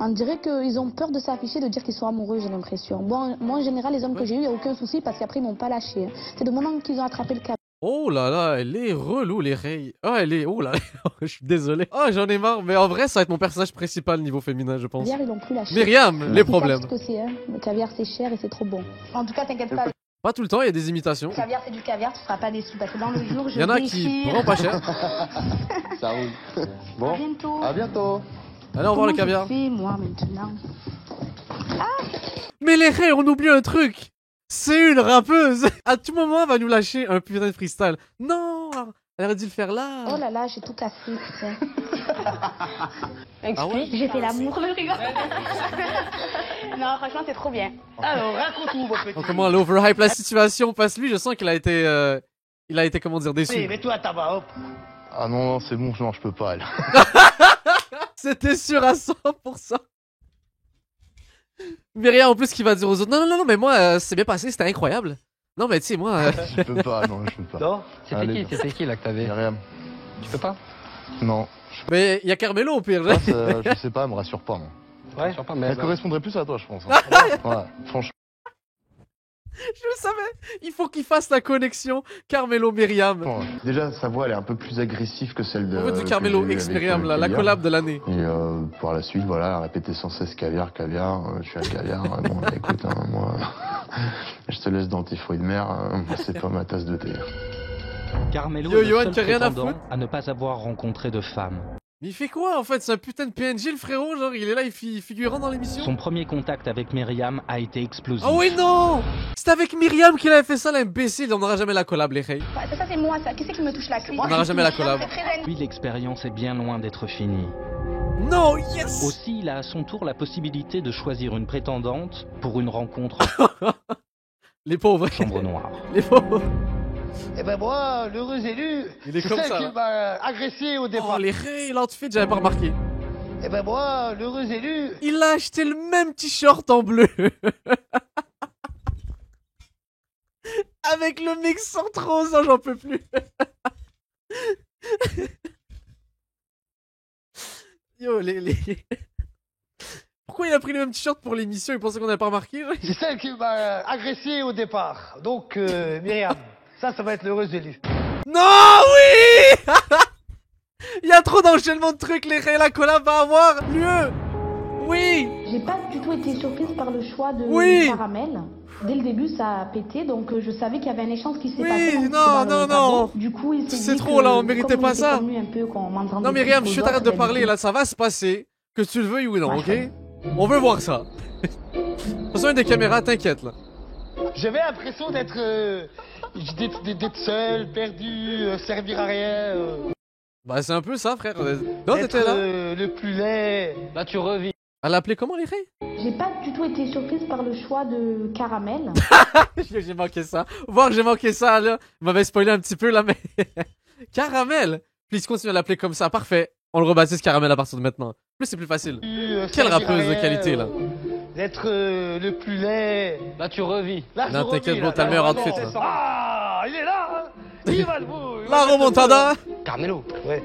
On dirait qu'ils ont peur de s'afficher, de dire qu'ils sont amoureux, j'ai l'impression. Bon, moi, en général, les hommes que j'ai eus, il n'y a aucun souci parce qu'après, ils m'ont pas lâché. Hein. C'est de moment qu'ils ont attrapé le cap. Oh là là, elle est relou, les rails. Oh, elle est. Oh là là, je suis désolé. Oh, j'en ai marre. Mais en vrai, ça va être mon personnage principal niveau féminin, je pense. Le caviar, ils l'ont plus lâché. Myriam, les Ils problèmes. savent ce que c'est, hein. Le caviar, c'est cher et c'est trop bon. En tout cas, t'inquiète pas. Pas tout le temps, il y a des imitations. Le caviar, c'est du caviar, tu seras pas déçu. Parce que dans le jour, je Il y en a vais qui écrire. prennent pas cher. Ça roule. À Bon, bientôt. à bientôt. Allez, au revoir le Comment caviar. je fais, moi, maintenant? Mais les rails, on oublie un truc. C'est une rappeuse. À tout moment, elle va nous lâcher un putain de freestyle. Non, elle aurait dû le faire là. Oh là là, j'ai tout cassé, putain. Ah ouais? J'ai fait l'amour, le rigole. Non, franchement, c'est trop bien. Alors, raconte-nous, votre petit. Donc, comment elle overhype la situation parce que lui, je sens qu'il a été, comment dire, déçu. Mets-toi à tabac, hop. Ah non, non, c'est bon, non, je peux pas, elle. C'était sûr à 100%. Myriam, en plus, qui va dire aux autres, non, mais moi, c'est bien passé, c'était incroyable. Non, mais tu sais, moi... Je peux pas, non, je peux pas. Non? Allez, C'était qui là que t'avais? Myriam. Tu peux pas? Non, Mais il y a Carmelo au pire. je sais pas, elle me rassure pas, moi. Ouais, je sais pas, mais. Elle correspondrait plus à toi, je pense. Hein. Ouais, franchement. Je le savais. Il faut qu'il fasse la connexion Carmelo-Myriam. Déjà, sa voix, elle est un peu plus agressive que celle de. On veut du que Carmelo j'ai eue ex avec, Myriam, là, la Caviar. collab de l'année. Et par la suite, voilà, elle a répété sans cesse caviar, caviar, je suis un caviar. Bon, écoute, hein, moi, je te laisse dans tes fruits de mer, hein, c'est pas ma tasse de thé. Carmelo Yo, est le Johan, seul qui a rien à prétendant foutre. à ne pas avoir rencontré de femme. Mais il fait quoi en fait? C'est un putain de PNJ le frérot, genre il est là, il figurant dans l'émission. Son premier contact avec Myriam a été explosif. Oh oui non! C'est avec Myriam qu'il avait fait ça l'imbécile, on n'aura jamais la collab les reilles. Ça, c'est moi, ça. Qui c'est qui me touche la cuisse? On n'aura jamais la collab. C'est très Puis l'expérience est bien loin d'être finie. Non, yes. Aussi, il a à son tour la possibilité de choisir une prétendante pour une rencontre Les pauvres. chambre noire. Les pauvres. Eh ben moi, l'heureux élu, Il est c'est comme celle ça, qui là. m'a agressé au départ. Oh, les raies, l'outfit, j'avais pas remarqué. Eh ben moi, l'heureux élu, Il a acheté le même t-shirt en bleu. Avec le mix sans rose, hein, j'en peux plus. Yo, Pourquoi il a pris le même t-shirt pour l'émission? Il pensait qu'on n'avait pas remarqué? c'est celle qui m'a agressé au départ. Donc, Myriam, ça va être l'heureux élu. Non, oui. Il y a trop d'enchaînements de trucs, les raies, la collab va avoir lieu. Oui. J'ai pas du tout été surprise par le choix de Oui. Caramel. Dès le début, ça a pété, donc je savais qu'il y avait un échange qui s'est Oui, passé. même si non, c'est dans le non, tableau. non. Du coup, il s'est C'est dit trop, que, là, on méritait comme pas on était ça. connu un peu, qu'on m'entendait Non, Myriam, je aux suis autres, t'arrête de du parler, coup- là, ça va se passer. Que tu le veuilles ou non, ok? On veut voir ça. De toute façon, il y a des caméras, t'inquiète, là. J'avais l'impression d'être seul, perdu, servir à rien. Bah, c'est un peu ça, frère. Non, D'être t'étais là. le plus laid. Là, tu revis. Elle l'a appelé comment, les raies? J'ai pas du tout été surprise par le choix de Caramel. J'ai manqué ça. Voir, j'ai manqué ça, là. Il m'avait spoilé un petit peu, là, mais... Caramel. Please, continue à l'appeler comme ça. Parfait. On le rebaptise Caramel à partir de maintenant. Plus, c'est plus facile. Quelle Servir à rappeuse de rien, qualité, là. D'être le plus laid. Là, tu revis. Là, Non, je t'inquiète, revis, bro, là. t'as le meilleur Là, outfit, vraiment, là. Ah, il est là, hein. Il va le bout. La remontada. Carmelo. Ouais.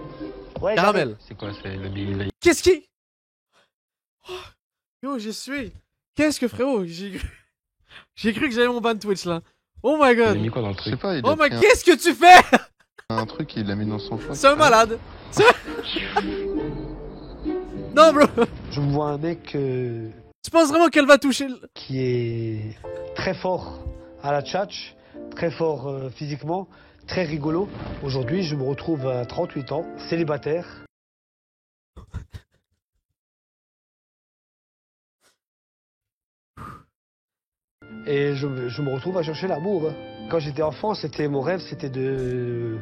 Ouais, Caramel. C'est quoi, c'est le Billy Qu'est-ce qui... Oh, yo, j'ai sué. Qu'est-ce que, frérot? J'ai cru que j'avais mon ban Twitch, là. Oh my Il a god. mis quoi dans le Je sais truc? pas, il Oh a my... pris Qu'est-ce que tu fais? un truc, il l'a mis dans son flingue. C'est un malade. Non, bro. Je me vois un mec Tu penses vraiment qu'elle va toucher qui est très fort à la tchatch, très fort physiquement, très rigolo. Aujourd'hui, je me retrouve à 38 ans, célibataire. Et je me retrouve à chercher l'amour. Hein. Quand j'étais enfant, c'était mon rêve, c'était de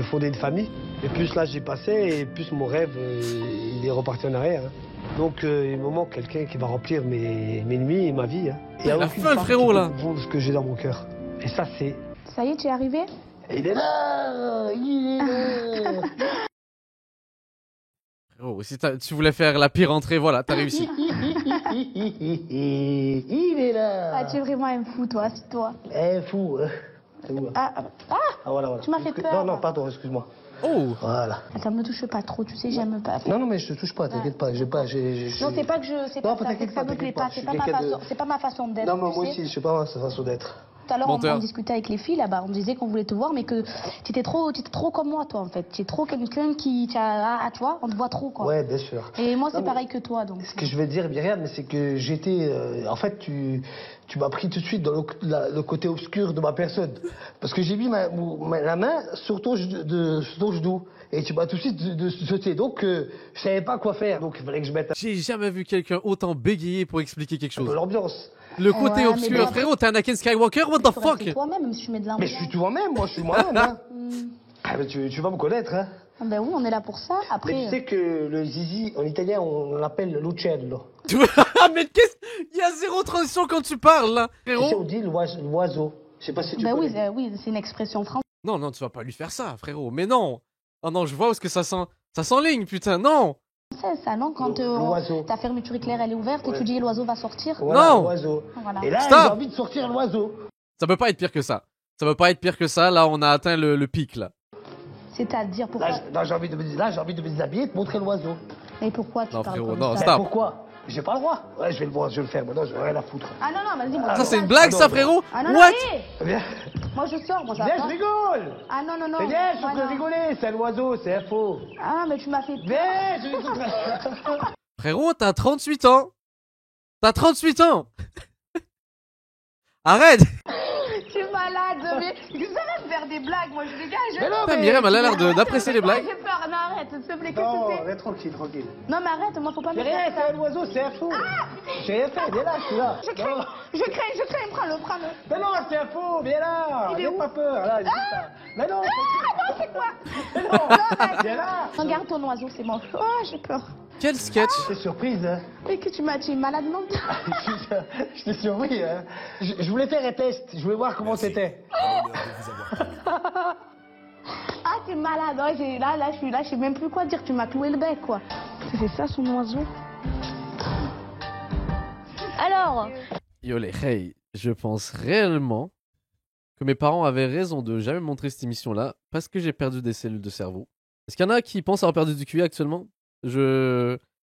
fonder une famille. Et plus l'âge est passé, et plus mon rêve, il est reparti en arrière. Hein. Donc il me manque quelqu'un qui va remplir mes nuits et ma vie. Hein. Il y a La aucune fin, le femme frérot, qui peut là. comprendre ce que j'ai dans mon cœur. Et ça, c'est... Ça y est, tu es arrivé? Il est là. Frérot, si tu voulais faire la pire entrée, voilà, t'as réussi. Il est là. Ah, tu es vraiment un fou, toi, c'est toi. Eh, fou. Ah, Voilà. Tu m'as fait peur. Non, pardon, excuse-moi. Oh. Voilà. ça me touche pas trop, tu sais, j'aime pas. Non, mais je te touche pas, t'inquiète pas. J'ai pas... Non, c'est pas que je... C'est Non, pas ça, c'est t'inquiète que ça pas, me plaît t'inquiète pas. pas, C'est je pas suis ma quelqu'un de- façon, c'est pas ma façon d'être. Non, mais tu moi sais. aussi, je sais pas ma façon d'être. Tout à l'heure, Menteur. on discutait avec les filles là-bas. On disait qu'on voulait te voir, mais que tu étais trop comme moi, toi, en fait. Tu es trop quelqu'un qui. Tu vois, on te voit trop, quoi. Ouais, bien sûr. Et moi, Non, c'est mais pareil que toi, donc. Ce que je veux dire, Myriam, c'est que j'étais... en fait, tu m'as pris tout de suite dans le côté obscur de ma personne. Parce que j'ai mis la main sur ton genou. Et tu m'as tout de suite sauté. Donc, je savais pas quoi faire. Donc, il fallait que je mette J'ai jamais vu quelqu'un autant bégayer pour expliquer quelque un peu chose. l'ambiance. Le côté Ouais, mais obscur, bon, frérot, t'es Anakin Skywalker, what the Faut fuck? rester toi-même, même si tu mets de l'ambiance. Mais je suis toi-même, moi, je suis moi-même. Hein. Hmm. Ah, mais tu vas me connaître, hein. Ah ben oui, on est là pour ça. Mais Après. tu sais que le zizi, en italien, on l'appelle l'uccello. Mais qu'est-ce... Il y a zéro transition quand tu parles, là, Tu sais, on frérot. dit l'oiseau. Je sais pas si tu Ben oui, connais. oui, c'est une expression française. Non, tu vas pas lui faire ça, frérot. Mais non. Oh non, je vois où est-ce que ça sent... Ça s'enligne, putain, non. Ça, non? Quand L'oiseau. ta fermeture éclair, elle est ouverte et tu dis l'oiseau va sortir. Voilà, Non. l'oiseau. Voilà. Et là, Stop. j'ai envie de sortir l'oiseau. Ça peut pas être pire que ça. Ça peut pas être pire que ça, là, on a atteint le pic, là. C'est-à-dire pourquoi. Là, j'ai envie de me déshabiller et de montrer l'oiseau. Mais pourquoi tu Non, parles frérot, comme non, ça? stop. Pourquoi? J'ai pas le droit. Ouais, je vais le faire. Maintenant, j'ai rien à foutre. Ah non, non, vas-y, moi. Ça, je c'est une sors. blague, non, ça, non. frérot? Ah non, non, What? hé Viens, Moi, je sors, moi, ça viens, va. je rigole. Ah non, non, non. Mais viens, je suis en Ah, train de non. rigoler. C'est un oiseau, c'est un faux. Ah, mais tu m'as fait. Viens, je rigole. Frérot, t'as 38 ans. T'as 38 ans. Arrête. Tu es malade, mais. Je savais faire des blagues, moi, je dégage. Mais non, Putain, Myriam, elle a l'air d'apprécier les Ah, blagues. j'ai peur, non, arrête, s'il te plaît, qu'est-ce Non, que c'est? reste tranquille, tranquille. Non, mais arrête, moi, faut pas me Mais rien, faire c'est ça. un oiseau, c'est un faux. J'ai rien fait, viens là, je suis là. Je crains, prends-le. Mais non, c'est un faux, viens là. Il est N'aie où? pas peur, là, dis ça. Mais non, Ah non, c'est quoi? mais non, viens là. Regarde ton oiseau, c'est bon. Oh, j'ai peur. Quel sketch? C'est surprise, hein. Mais que tu m'as dit malade, non? Je t'ai surpris, hein. Je voulais faire un test, je voulais voir comment c'était. Ah, t'es malade, ouais, là, je sais même plus quoi dire, tu m'as cloué le bec, quoi. C'est ça, son oiseau? Alors, Yo les hey, je pense réellement que mes parents avaient raison de jamais me montrer cette émission-là parce que j'ai perdu des cellules de cerveau. Est-ce qu'il y en a qui pensent avoir perdu du QI actuellement?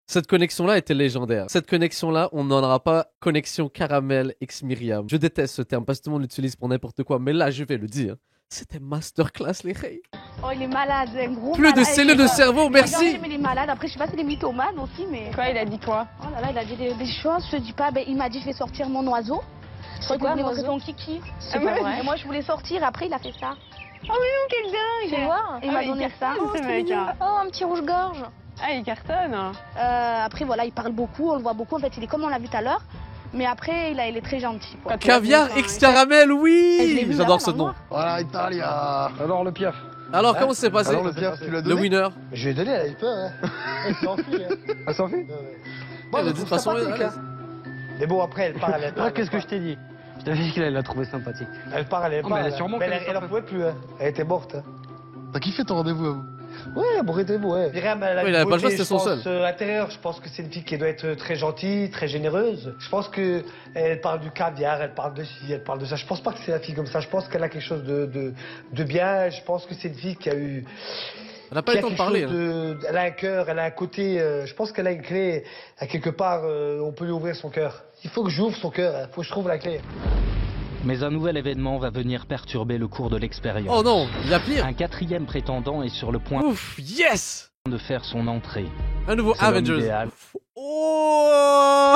Cette connexion-là était légendaire. Cette connexion-là, on n'en aura pas connexion caramel ex Myriam. Je déteste ce terme parce que tout le monde l'utilise pour n'importe quoi, mais là, je vais le dire. C'était masterclass, les hey. Oh, il est malade, un gros Plus malade. de cellules de cerveau, merci. Mais il est malade, après, je sais pas si il est mythomane aussi, mais... Quoi, il a dit quoi? Oh là là, il a dit des choses, je te dis pas, il m'a dit je vais sortir mon oiseau. Je crois qu'il voulait montrer son kiki. C'est pas vrai. Et moi, je voulais sortir, après, il a fait ça. Oh mais non, quel dingue! tu vois? Il m'a donné ça. Ce mec, hein. Oh, un petit rouge-gorge. Ah, il cartonne. Après, voilà, il parle beaucoup, on le voit beaucoup. En fait, il est comme on l'a vu tout à l'heure. Mais après, il est très gentil. Quoi. Caviar ex caramel, Je oui. l'ai vu J'adore là, ce nom. Voilà, Italia. Alors, le piaf. Alors, comment s'est passé? Alors le Pierre, tu l'as Le donné? winner. Je lui ai donné, elle a eu peur, hein. Elle s'enfuit, hein. Elle s'en fait? Bon, Elle a elle dit de trouve toute façon, sympathique, elle- hein. Mais bon, après, elle parle, elle parle. Qu'est-ce que je t'ai dit? Je t'avais dit qu'elle l'a trouvé sympathique. Elle parle, elle Oh, parle. mais elle est sûrement Mais qu'elle elle en pouvait plus, hein. Elle était morte, hein. T'as kiffé ton rendez-vous à vous? Ouais, bon, arrêtez-vous, ouais. Myriam, elle a Oui, une il avait pas le choix, beauté, c'était son je pense, seul. intérieure. Je pense que c'est une fille qui doit être très gentille, très généreuse. Je pense que elle parle du caviar, elle parle de ci, elle parle de ça. Je pense pas que c'est la fille comme ça. Je pense qu'elle a quelque chose de bien. Je pense que c'est une fille qui a eu... Elle n'a pas eu le temps de parler. Hein. Elle a un cœur, elle a un côté... je pense qu'elle a une clé. À quelque part, on peut lui ouvrir son cœur. Il faut que j'ouvre son cœur. Il faut que je trouve la clé. Mais un nouvel événement va venir perturber le cours de l'expérience. Oh non, il y a pire. Un quatrième prétendant est sur le point Ouf, yes. de faire son entrée. Un nouveau C'est l'homme Avengers. idéal. Oh.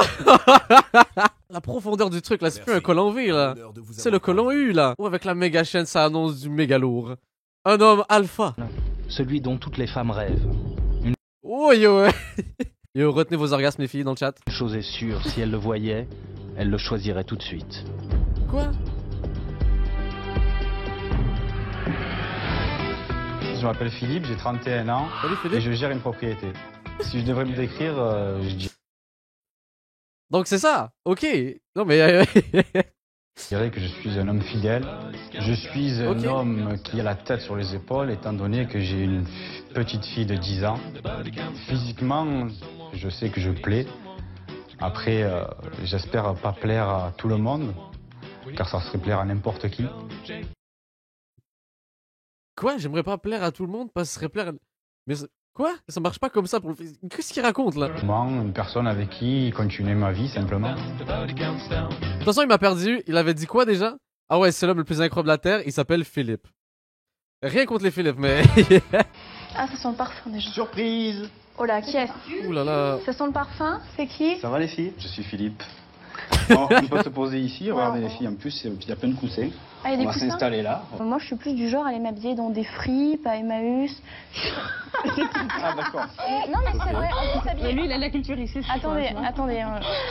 La profondeur du truc là, c'est plus un colon V là. C'est le colon U là. Ou avec la méga chaîne, ça annonce du méga lourd. Un homme alpha. Celui dont toutes les femmes rêvent. Oh yo. Yo, retenez vos orgasmes les filles dans le chat. Une chose est sûre, si elle le voyait, elle le choisirait tout de suite. Quoi? Je m'appelle Philippe, j'ai 31 ans Salut et Philippe. je gère une propriété. Si je devrais me décrire, je Donc c'est ça. Ok. Non mais dirais que je suis un homme fidèle. Je suis un Ok. homme qui a la tête sur les épaules étant donné que j'ai une petite fille de 10 ans. Physiquement, je sais que je plais. Après, j'espère pas plaire à tout le monde, car ça serait plaire à n'importe qui. quoi? J'aimerais pas plaire à tout le monde, pas ce serait plaire. Mais quoi? Ça marche pas comme ça pour le. Qu'est-ce qu'il raconte là? De Une personne avec qui continuer ma vie simplement. toute façon, il m'a perdu. Il avait dit quoi déjà? Ah ouais, c'est l'homme le plus incroyable de la terre. Il s'appelle Philippe. Rien contre les Philippe, mais. Ah, ça sent le parfum déjà. Surprise. Oh là, qui est-ce? Ouh là là. Ça sent le parfum? C'est qui? Ça va les filles? Je suis Philippe. Bon, on peut se poser ici, regardez les filles, en plus il y a plein de coussins. Ah, il y a On des va coussins? s'installer là. Moi, je suis plus du genre à aller m'habiller dans des fripes, à Emmaüs. Ah d'accord. Non, mais c'est vrai, on peut s'habiller. Lui, il a de la culture ici. Attendez, attendez.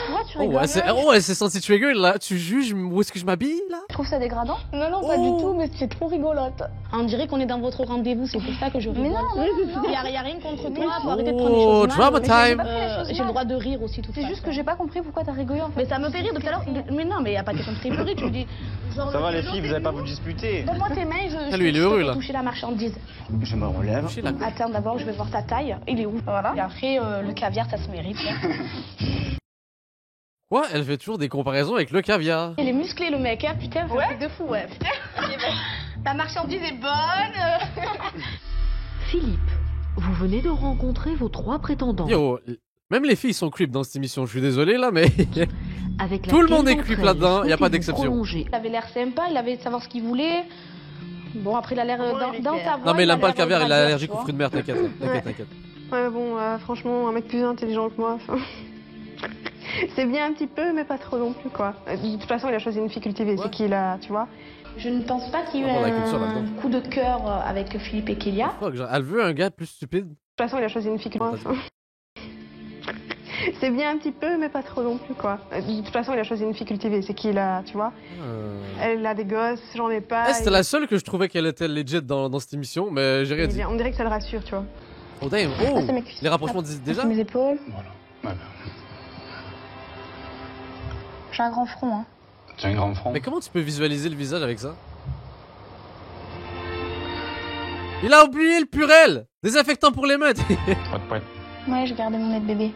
Tu vois, tu Oh, rigoles. elle s'est sentie trigger là. Tu juges où est-ce que je m'habille là? Tu trouves ça dégradant? Non, non, pas du tout, mais c'est trop rigolote. On dirait qu'on est dans votre rendez-vous, c'est pour ça que je rigole. Mais non, Il y a rien contre toi, faut arrêter de prendre les Oh, choses mal. drama Mais j'ai time. pas pris les choses j'ai le droit de rire aussi tout C'est juste que j'ai pas compris pourquoi t'as rigolé en fait. Mais ça me fait rire depuis tout à l'heure. Mais non, mais il n'y a pas question de rigoler, tu me dis. Genre, Ça va les filles, vous n'allez pas vous disputer. Donne-moi tes mains et Ah, lui, il est heureux, peux là. toucher la marchandise. Je me relève. Toucher la- Attends, d'abord, je vais voir ta taille. Il est où? Voilà. Et après, le caviar, ça se mérite. Quoi? Elle fait toujours des comparaisons avec le caviar. Il est musclé, le mec, hein. Putain, c'est un truc de fou, ouais. Putain. Ta marchandise est bonne. Philippe, vous venez de rencontrer vos 3 prétendants. Yo, même les filles sont creep dans cette émission. Je suis désolé là, mais. Avec Tout le laquelle monde est d'entre creep elles là-dedans, y a pas souhaitez-vous d'exception. prolonger? Il avait l'air sympa, il avait de savoir ce qu'il voulait. Bon, après, il a l'air dans sa voix. Non, mais il aime pas le a l'air caviar, il est graveur, allergique tu aux vois. fruits de mer, t'inquiète. T'inquiète, t'inquiète. Ouais, bon, franchement, un mec plus intelligent que moi, enfin, c'est bien un petit peu, mais pas trop non plus, quoi. De toute façon, il a choisi une fille cultivée, c'est qu'il a, tu vois. Je ne pense pas qu'il y ait eu On va voir la culture un là-dedans. coup de cœur avec Philippe et Kélia. Fuck, genre, elle veut un gars plus stupide. De toute façon, il a choisi une fille cultivée. Enfin, c'est bien un petit peu, mais pas trop non plus, quoi. De toute façon, il a choisi une fille cultivée, c'est qu'il a, tu vois. Elle a des gosses, j'en ai pas. Ah, c'était la seule que je trouvais qu'elle était legit dans cette émission, mais j'ai rien dit. On dirait que ça le rassure, tu vois. Oh damn, oh Là, c'est mes cuisses. les rapprochements Là, déjà. c'est mes épaules. Voilà. J'ai un grand front, hein. Tu as un grand front. Mais comment tu peux visualiser le visage avec ça? Il a oublié le Purel! Désinfectant pour les mains! Pas de pointe. Ouais, je gardais mon nez de bébé.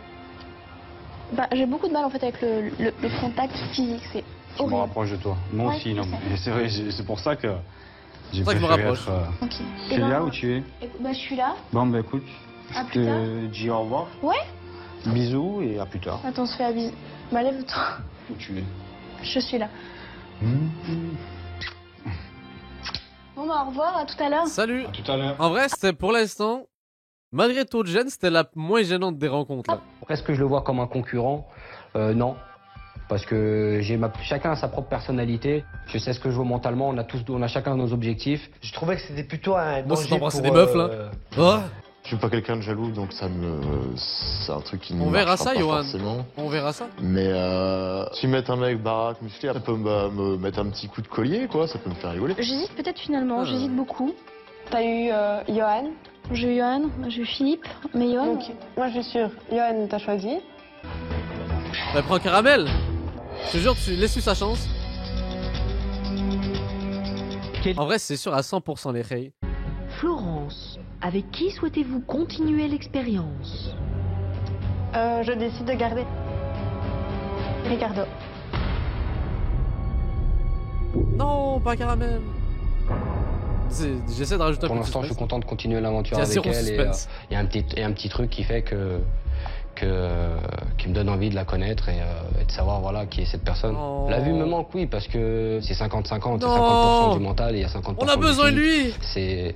Bah, j'ai beaucoup de mal en fait avec le contact physique, c'est Je me horrible. rapproche de toi. Moi Ouais, aussi, je non. sais. Et c'est vrai, c'est pour ça que j'ai C'est pour ça que je me préféré rapproche. être... Ok. Tu es là où tu es? Bah, je suis là. Bon, bah écoute, À je plus tard. te dis au revoir. Ouais. Bisous et à plus tard. Attends, on se fait un bisou. Bah, lève-toi. Où tu es? Je suis là. Bon, bah, au revoir, à tout à l'heure. Salut! À tout à l'heure. En vrai, c'était pour l'instant, malgré taux de gêne, c'était la moins gênante des rencontres là. Est-ce que je le vois comme un concurrent? Non. Parce que chacun a sa propre personnalité. Je sais ce que je veux mentalement. On a chacun nos objectifs. Je trouvais que c'était plutôt un Moi, c'est danger d'embrasser pour, des meufs là. Oh, Je suis pas quelqu'un de jaloux, donc c'est un truc qui ne on verra marchera ça, pas Johan. forcément. On verra ça. Mais si mettre un mec baraque, musclé, ça peut me mettre un petit coup de collier, quoi, ça peut me faire rigoler. J'hésite peut-être finalement, j'hésite beaucoup. T'as eu Johan. J'ai eu Johan, j'ai eu Philippe, mais Johan. Donc, moi je suis sûre, Johan t'as choisi. Bah, prends Caramel! Je te jure, laisse-lui sa chance. En vrai, c'est sûr à 100% les Rey. Florence, avec qui souhaitez-vous continuer l'expérience? Je décide de garder Ricardo. Non, pas Caramel! J'essaie de rajouter un Pour peu de l'instant, je suis suspense. content de continuer l'aventure C'est avec zéro elle. suspense. Il y a un petit truc qui fait qui me donne envie de la connaître et de savoir voilà qui est cette personne. Oh. La vue me manque, oui, parce que c'est 50-50, c'est Non. 50% du mental et il y a 50% On a du besoin de physique. lui!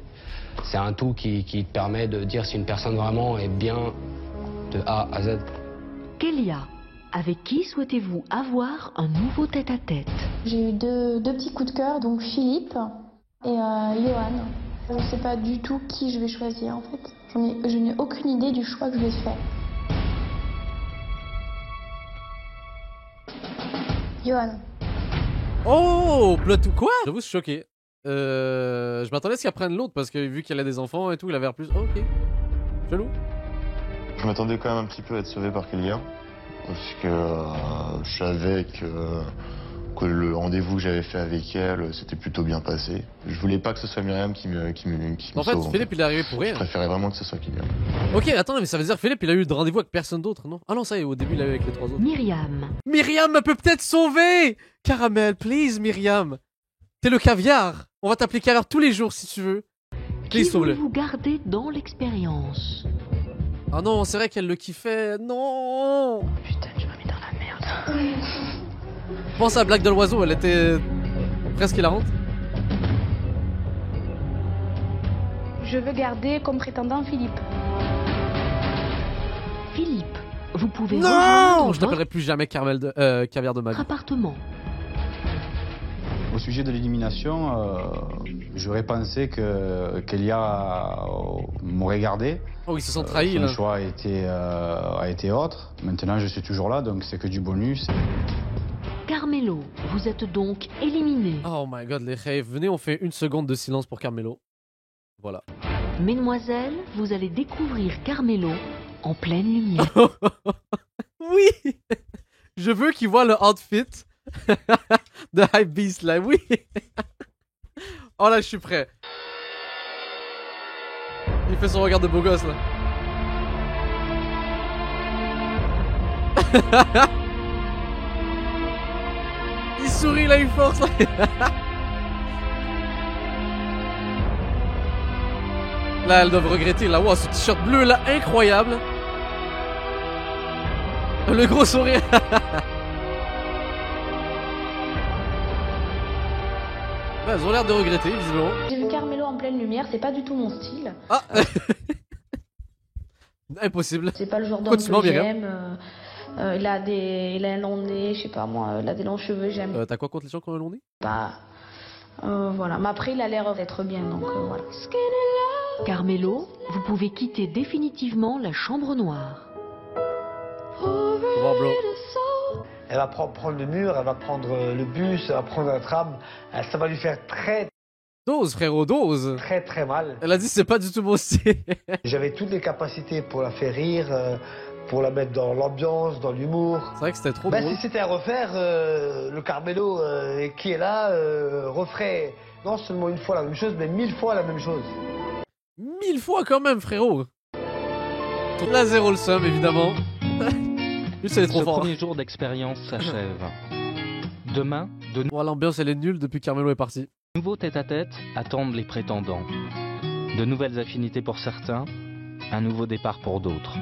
C'est un tout qui te permet de dire si une personne vraiment est bien de A à Z. Kélia, avec qui souhaitez-vous avoir un nouveau tête-à-tête? J'ai eu deux petits coups de cœur, donc Philippe et Johan. Je ne sais pas du tout qui je vais choisir en fait. Je n'ai aucune idée du choix que je vais faire. Johan. Oh, plot quoi? J'avoue, je suis choqué. Je m'attendais à ce qu'il apprenne l'autre parce que vu qu'elle a des enfants et tout, il avait l'air plus. Oh, ok. Chelou. Je m'attendais quand même un petit peu à être sauvé par Kélia, parce que je savais que le rendez-vous que j'avais fait avec elle s'était plutôt bien passé. Je voulais pas que ce soit Myriam qui me En fait, sauve. Philippe, il est arrivé pour rien. Je préférais vraiment que ce soit Kélia. Ok, attends, mais ça veut dire que Philippe, il a eu de rendez-vous avec personne d'autre, non? Ah non, ça y est, au début, il a eu avec les trois autres. Myriam. Myriam me peut peut-être sauver! Caramel, please, Myriam. T'es le caviar. On va t'appeler caviar tous les jours si tu veux. Qui Please, sauve-le. voulez-vous garder dans l'expérience? Ah non, c'est vrai qu'elle le kiffait. Non! Putain, je m'ai mis dans la merde. Pense à la blague de l'oiseau, elle était presque hilarante. Je veux garder comme prétendant Philippe. Philippe, vous pouvez Non! rejoindre Je n'appellerai plus jamais caviar de ma votre vie. appartement. Au sujet de l'élimination, j'aurais pensé que Kélia m'aurait gardé. Oh, ils se sont trahis Son là. choix a été autre. Maintenant, je suis toujours là, donc c'est que du bonus. Carmelo, vous êtes donc éliminé. Oh my god, les rêves. Venez, on fait une seconde de silence pour Carmelo. Voilà. Mesdemoiselles, vous allez découvrir Carmelo en pleine lumière. Oui! Je veux qu'il voit le outfit de Hype Beast là, oui! Oh là, je suis prêt. Il fait son regard de beau gosse là. Il sourit là, il force là. Là, elles doivent regretter là. Wow, ce t-shirt bleu là, incroyable. Le gros sourire. Ouais, elles ont l'air de regretter, visiblement. J'ai vu Carmelo en pleine lumière, c'est pas du tout mon style. Ah. Impossible. C'est pas le genre d'homme Continue, que Myriam. j'aime. Il a un long nez, je sais pas moi, il a des longs cheveux, j'aime T'as quoi contre les gens qui ont un long nez? pas. Voilà, mais après il a l'air d'être bien, donc voilà. Carmelo, vous pouvez quitter définitivement la chambre noire. Au revoir, bro. Elle va prendre le mur, elle va prendre le bus, elle va prendre un tram. Ça va lui faire très Dose, frérot, dose. Très très mal. Elle a dit c'est pas du tout mon style. J'avais toutes les capacités pour la faire rire, pour la mettre dans l'ambiance, dans l'humour. C'est vrai que c'était trop drôle. Si c'était à refaire, le Carmelo qui est là referait non seulement une fois la même chose, mais 1000 fois la même chose. 1000 fois quand même, frérot. La zéro le seum, évidemment. Lui, c'est trop Ce fort. premier jour d'expérience s'achève. Demain, de Bon, l'ambiance, elle est nulle depuis que Carmelo est parti. nouveaux tête-à-tête attendent les prétendants. De nouvelles affinités pour certains, un nouveau départ pour d'autres.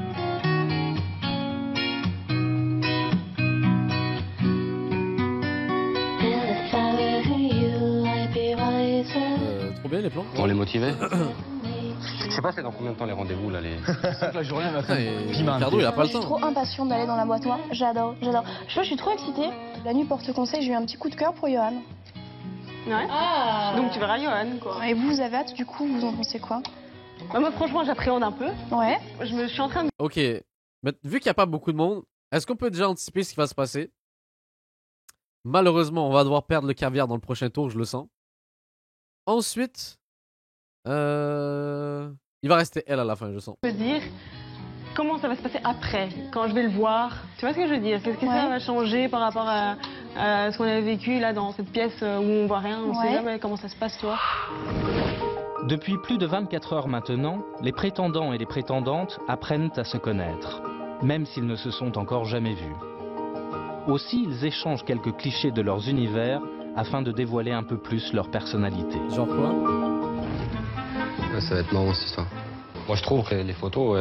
Trop bien les plans. Pour les motiver. Je sais pas c'est dans combien de temps les rendez-vous là les. La journée va Ricardo, il a pas le Je suis temps. trop impatiente d'aller dans la boîte noire. J'adore. Je suis trop excitée. La nuit porte conseil, j'ai eu un petit coup de cœur pour Johan. Ouais. Ah. Donc tu verras Johan, quoi. Et vous avez hâte, du coup, vous en pensez quoi? Bah, moi, franchement, j'appréhende un peu. Ouais. Je suis en train de... Ok, mais vu qu'il n'y a pas beaucoup de monde, est-ce qu'on peut déjà anticiper ce qui va se passer? Malheureusement, on va devoir perdre le caviar dans le prochain tour, je le sens. Ensuite, il va rester elle à la fin, je sens. me dire comment ça va se passer après, quand je vais le voir. Tu vois ce que je veux dire? Qu'est-ce que ça va changer par rapport à ce qu'on avait vécu là dans cette pièce où on voit rien, on sait jamais comment ça se passe, tu vois. Depuis plus de 24 heures maintenant, les prétendants et les prétendantes apprennent à se connaître, même s'ils ne se sont encore jamais vus. Aussi, ils échangent quelques clichés de leurs univers afin de dévoiler un peu plus leur personnalité. Genre quoi? Ça va être marrant cette histoire. Moi je trouve que les photos,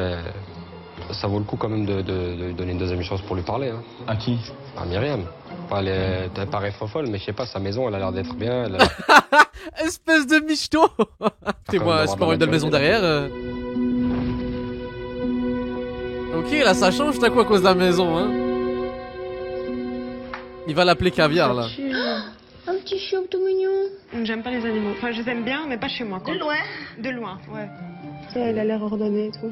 ça vaut le coup quand même de lui donner une deuxième chance pour lui parler. Hein. À qui? À Myriam. Enfin, elle paraît folle, mais je sais pas, sa maison elle a l'air d'être bien. Espèce de michto. T'es moi, c'est pas une belle maison derrière. Ok, là ça change, t'as quoi à cause de la maison, hein? Il va l'appeler caviar, là. Un petit chiot tout mignon. J'aime pas les animaux. Enfin, je les aime bien, mais pas chez moi, quoi. De loin? De loin, ouais. Ça, il a l'air ordonné et tout.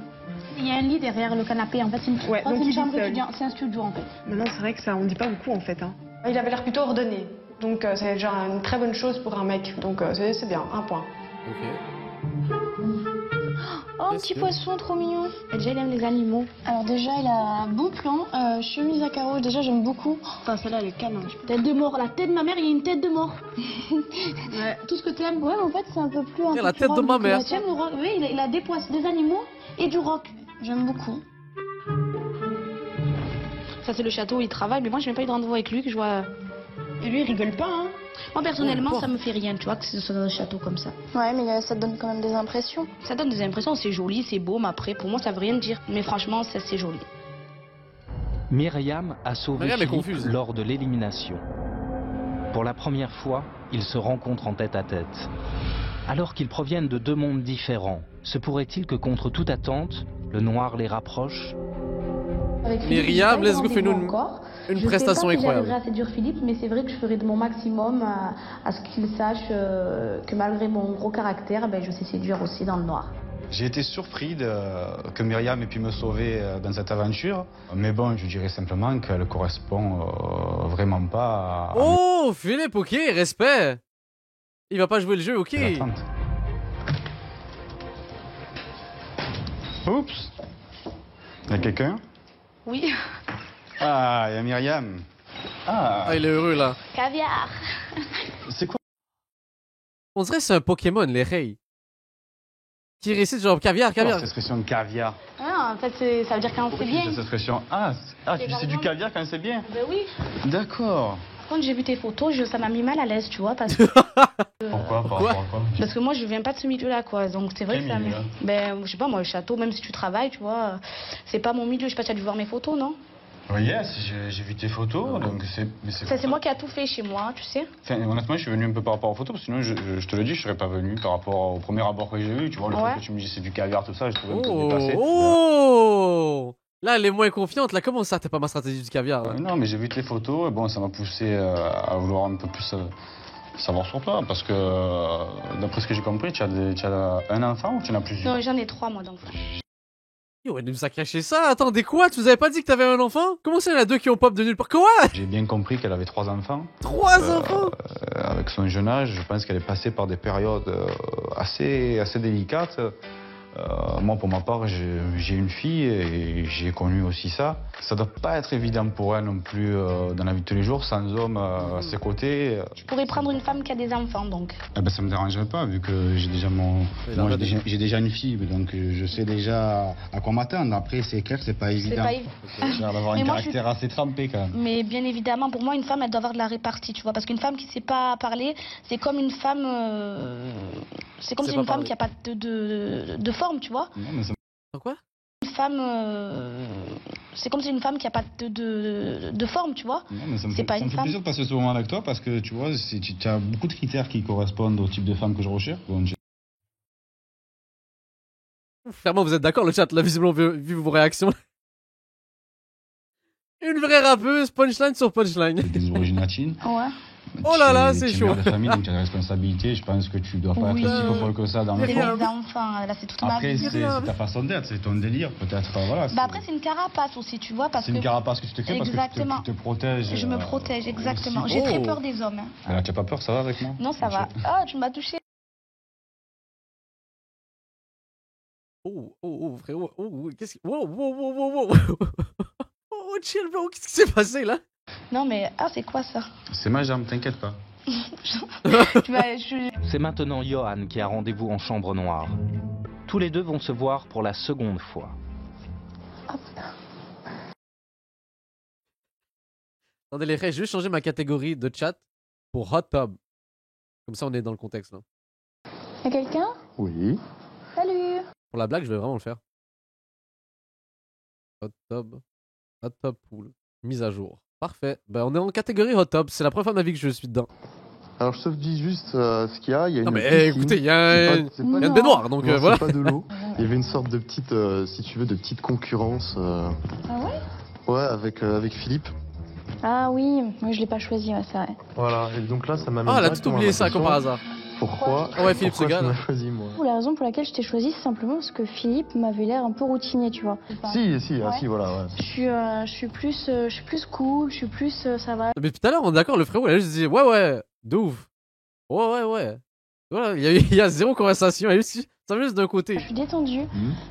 Il y a un lit derrière le canapé, en fait, c'est une, Ouais, donc c'est une il chambre vit seul. étudiante, c'est un studio, en fait. Maintenant, c'est vrai que ça, on dit pas beaucoup, en fait. Hein. Il avait l'air plutôt ordonné. Donc, c'est genre une très bonne chose pour un mec. Donc, c'est bien, un point. Ok. Oh, un petit poisson trop mignon. Déjà, il aime les animaux. Alors déjà, il a un bon plan. Chemise à carreaux, déjà, j'aime beaucoup. Enfin, celle-là, elle est canon. Tête de mort. La tête de ma mère, il y a une tête de mort. Ouais. Tout ce que tu aimes. Ouais, mais en fait, c'est un peu plus... La tête de ma mère. Tu aimes le rock? Oui, il a des poissons, des animaux et du rock. J'aime beaucoup. Ça, c'est le château où il travaille. Mais moi, je n'ai pas eu de rendez-vous avec lui, que je vois... Et lui, il rigole pas, hein. Moi, personnellement, ça me fait rien, tu vois, que ce soit dans un château comme ça. Ouais, mais ça donne quand même des impressions. Ça donne des impressions, c'est joli, c'est beau, mais après, pour moi, ça veut rien dire. Mais franchement, ça, c'est joli. Myriam a sauvé Myriam est Philippe confuse. lors de l'élimination. Pour la première fois, ils se rencontrent en tête-à-tête. Alors qu'ils proviennent de deux mondes différents, se pourrait-il que contre toute attente, le noir les rapproche? Myriam, let's go, fais-nous une prestation incroyable. Je sais pas si incroyable. j'arriverai à séduire Philippe, mais c'est vrai que je ferai de mon maximum à ce qu'il sache que malgré mon gros caractère, ben, je sais séduire aussi dans le noir. J'ai été surpris que Myriam ait pu me sauver dans cette aventure. Mais bon, je dirais simplement qu'elle correspond vraiment pas à... Oh, Philippe, ok, respect. Il va pas jouer le jeu, ok. Oups. Il y a quelqu'un? Oui. Ah, il y a Myriam. Ah, il est heureux là. Caviar. C'est quoi? On dirait que c'est un Pokémon, les rays. Qui récite genre caviar, caviar. Cette expression caviar. Ah, en fait, ça veut dire quand c'est bien. Cette expression, c'est du caviar quand c'est bien. Ben oui. D'accord. Quand j'ai vu tes photos, ça m'a mis mal à l'aise, tu vois, parce que... Pourquoi? Par rapport à quoi? Parce que moi, je viens pas de ce milieu-là, quoi. Donc c'est vrai Quel que ça milieu, là? Ben, je sais pas, moi, le château, même si tu travailles, tu vois, c'est pas mon milieu. Je sais pas si tu as dû voir mes photos, non? Oui, yes, j'ai vu tes photos, donc c'est... Ça, c'est moi qui a tout fait chez moi, tu sais. Enfin, honnêtement, je suis venu un peu par rapport aux photos, parce que sinon, je te le dis, je serais pas venu par rapport au premier abord que j'ai vu. Tu vois, le truc que tu me dis, c'est du caviar, tout ça, je trouvais un peu dépassé. Oh! Là, elle est moins confiante. Là, comment ça, t'as pas ma stratégie du caviar là? Non, mais j'ai vu tes photos, et bon, ça m'a poussé à vouloir un peu plus savoir sur toi, parce que, d'après ce que j'ai compris, tu as un enfant ou tu en as plusieurs? Non, j'en ai 3, moi, d'enfants. Yo, elle nous a caché ça. Attendez, quoi? Tu nous avais pas dit que t'avais un enfant? Comment ça, il y en a deux qui ont pop de nulle part? Quoi? J'ai bien compris qu'elle avait 3 enfants. 3 enfants? avec son jeune âge, je pense qu'elle est passée par des périodes assez délicates. Moi, pour ma part, j'ai une fille et j'ai connu aussi ça. Ça doit pas être évident pour elle non plus dans la vie de tous les jours, sans homme à ses côtés. Je pourrais prendre une femme qui a des enfants, donc. Eh ben, ça me dérangerait pas, vu que j'ai déjà j'ai déjà une fille, donc je sais déjà à quoi m'attendre. Après, c'est clair que c'est pas évident. C'est clair d'avoir un caractère assez trempé, quand même. Mais bien évidemment, pour moi, une femme, elle doit avoir de la répartie, tu vois. Parce qu'une femme qui sait pas parler, c'est comme une femme... c'est comme si une femme qui a pas de forme, tu vois. Non, mais ça... Quoi? Une femme... c'est comme si une femme qui a pas de forme, tu vois. Non, mais ça me c'est fait, pas ça une me fait femme. plaisir de passer ce moment avec toi, parce que, tu vois, tu as beaucoup de critères qui correspondent au type de femme que je recherche. Donc, Clairement, vous êtes d'accord, le chat, là, visiblement, vu vos réactions. Une vraie rappeuse, punchline sur punchline. Des origines latines. Ouais. Oh là là, c'est chaud. Tu es mère de famille, donc tu as des responsabilités. Je pense que tu dois pas être si folle que ça dans le C'est fond. mes enfants, là, c'est toute ma Après, vie. c'est ta façon d'être, c'est ton délire, peut-être. Voilà, Bah après, c'est une carapace aussi, tu vois. C'est une carapace que tu te crées parce que tu te protèges. Je me protège, exactement. Aussi. J'ai très peur des hommes. Alors, tu n'as pas peur, ça va avec moi? Non, ça va. Ah, tu m'as touché. Oh, frérot. Qu'est-ce qui... Wow. Oh, chill, bro. Qu'est-ce qui s'est passé, là? Non, mais... Ah, c'est quoi, ça? C'est ma jambe, t'inquiète pas. C'est maintenant Johan qui a rendez-vous en chambre noire. Tous les deux vont se voir pour la seconde fois. Hop. Attendez, les frères, je vais changer ma catégorie de chat pour hot tub. Comme ça, on est dans le contexte, là. Y'a quelqu'un? Oui. Salut. Pour la blague, je vais vraiment le faire. Hot tub pool. Mise à jour. Parfait. Ben, on est en catégorie hot tub. C'est la première fois de ma vie que je suis dedans. Alors je te dis juste ce qu'il y a. Il y a non une mais piscine. écoutez, il y a une baignoire, donc non, voilà. C'est pas de l'eau. Il y avait une sorte de petite, si tu veux, de petite concurrence. Ah ouais? Ouais, avec Philippe. Ah oui, moi je l'ai pas choisi, ouais, c'est vrai. Voilà, et donc là ça m'a mis. Ah, elle a tout oublié ça, comme par hasard. Pourquoi? Ouais, Philippe pourquoi tu Segal. m'as choisi, moi? La raison pour laquelle je t'ai choisi, c'est simplement parce que Philippe m'avait l'air un peu routinier, tu vois. Si, Ouais. voilà, ouais. Je suis plus cool, je suis plus, ça va. Mais tout à l'heure, on est d'accord, le frérot, il a juste dit ouais, de ouf. Ouais. Voilà, il y a zéro conversation, ça vient juste d'un côté. Je suis détendue,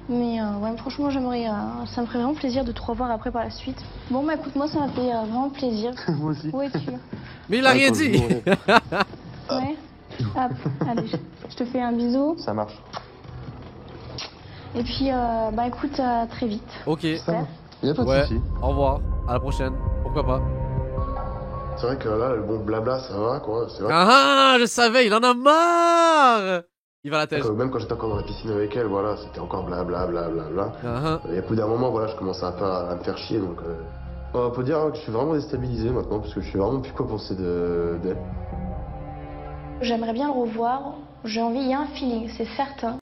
mais ouais, franchement, j'aimerais, ça me ferait vraiment plaisir de te revoir après par la suite. Bon, bah écoute, moi, ça m'a fait vraiment plaisir. Moi aussi. Où es-tu? Mais il a rien dit. Ouais. Hop, allez, je te fais un bisou. Ça marche. Et puis, bah écoute, à très vite. Ok. Super. Y'a pas de Ouais, soucis. au revoir, à la prochaine, pourquoi pas. C'est vrai que là, le bon blabla, ça va, quoi. C'est vrai. Ah, je savais, il en a marre. Il va à la tête. Même quand j'étais encore dans la piscine avec elle, voilà, c'était encore blabla. Et au bout d'un moment, voilà, je commençais un peu à me faire chier, donc... On peut dire que je suis vraiment déstabilisé maintenant, parce que je sais vraiment plus quoi penser d'elle. J'aimerais bien le revoir. J'ai envie, il y a un feeling, c'est certain.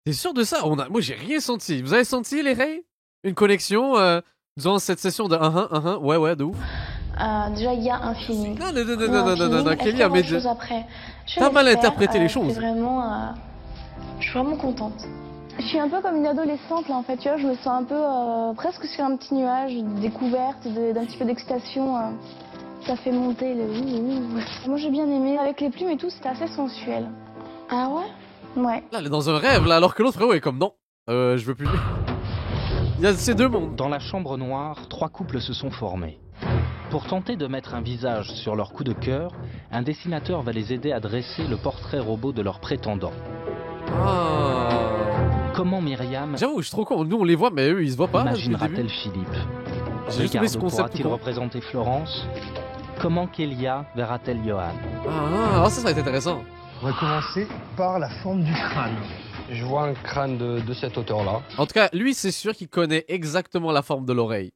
T'es sûr de ça? Moi, j'ai rien senti. Vous avez senti, les Ray? Une connexion durant cette session de ouais, de ouf. Déjà, il y a un feeling. Non, Kelly a mis chose après. T'as mal interprété les choses. C'est vraiment, je suis vraiment contente. Je suis un peu comme une adolescente là en fait, tu vois, je me sens un peu presque sur un petit nuage, de découverte, d'un petit peu d'excitation. Ça fait monter le Moi j'ai bien aimé. Avec les plumes et tout, c'était assez sensuel. Ah ouais? Ouais. Là, elle est dans un rêve, là, alors que l'autre frérot est comme non. Je veux plus. Il y a ces deux mondes. Dans la chambre noire, 3 couples se sont formés. Pour tenter de mettre un visage sur leur coup de cœur, un dessinateur va les aider à dresser le portrait robot de leur prétendant. Comment Myriam... J'avoue, je suis trop con. Nous, on les voit, mais eux, ils se voient pas. Imaginera-t-elle Philippe? J'ai juste trouvé ce concept. Pourra-t-il représenter Florence? Comment Kélia verra-t-elle Johan? Ça va être intéressant. On va commencer par la forme du crâne. Je vois un crâne de cette hauteur-là. En tout cas, lui, c'est sûr qu'il connaît exactement la forme de l'oreille.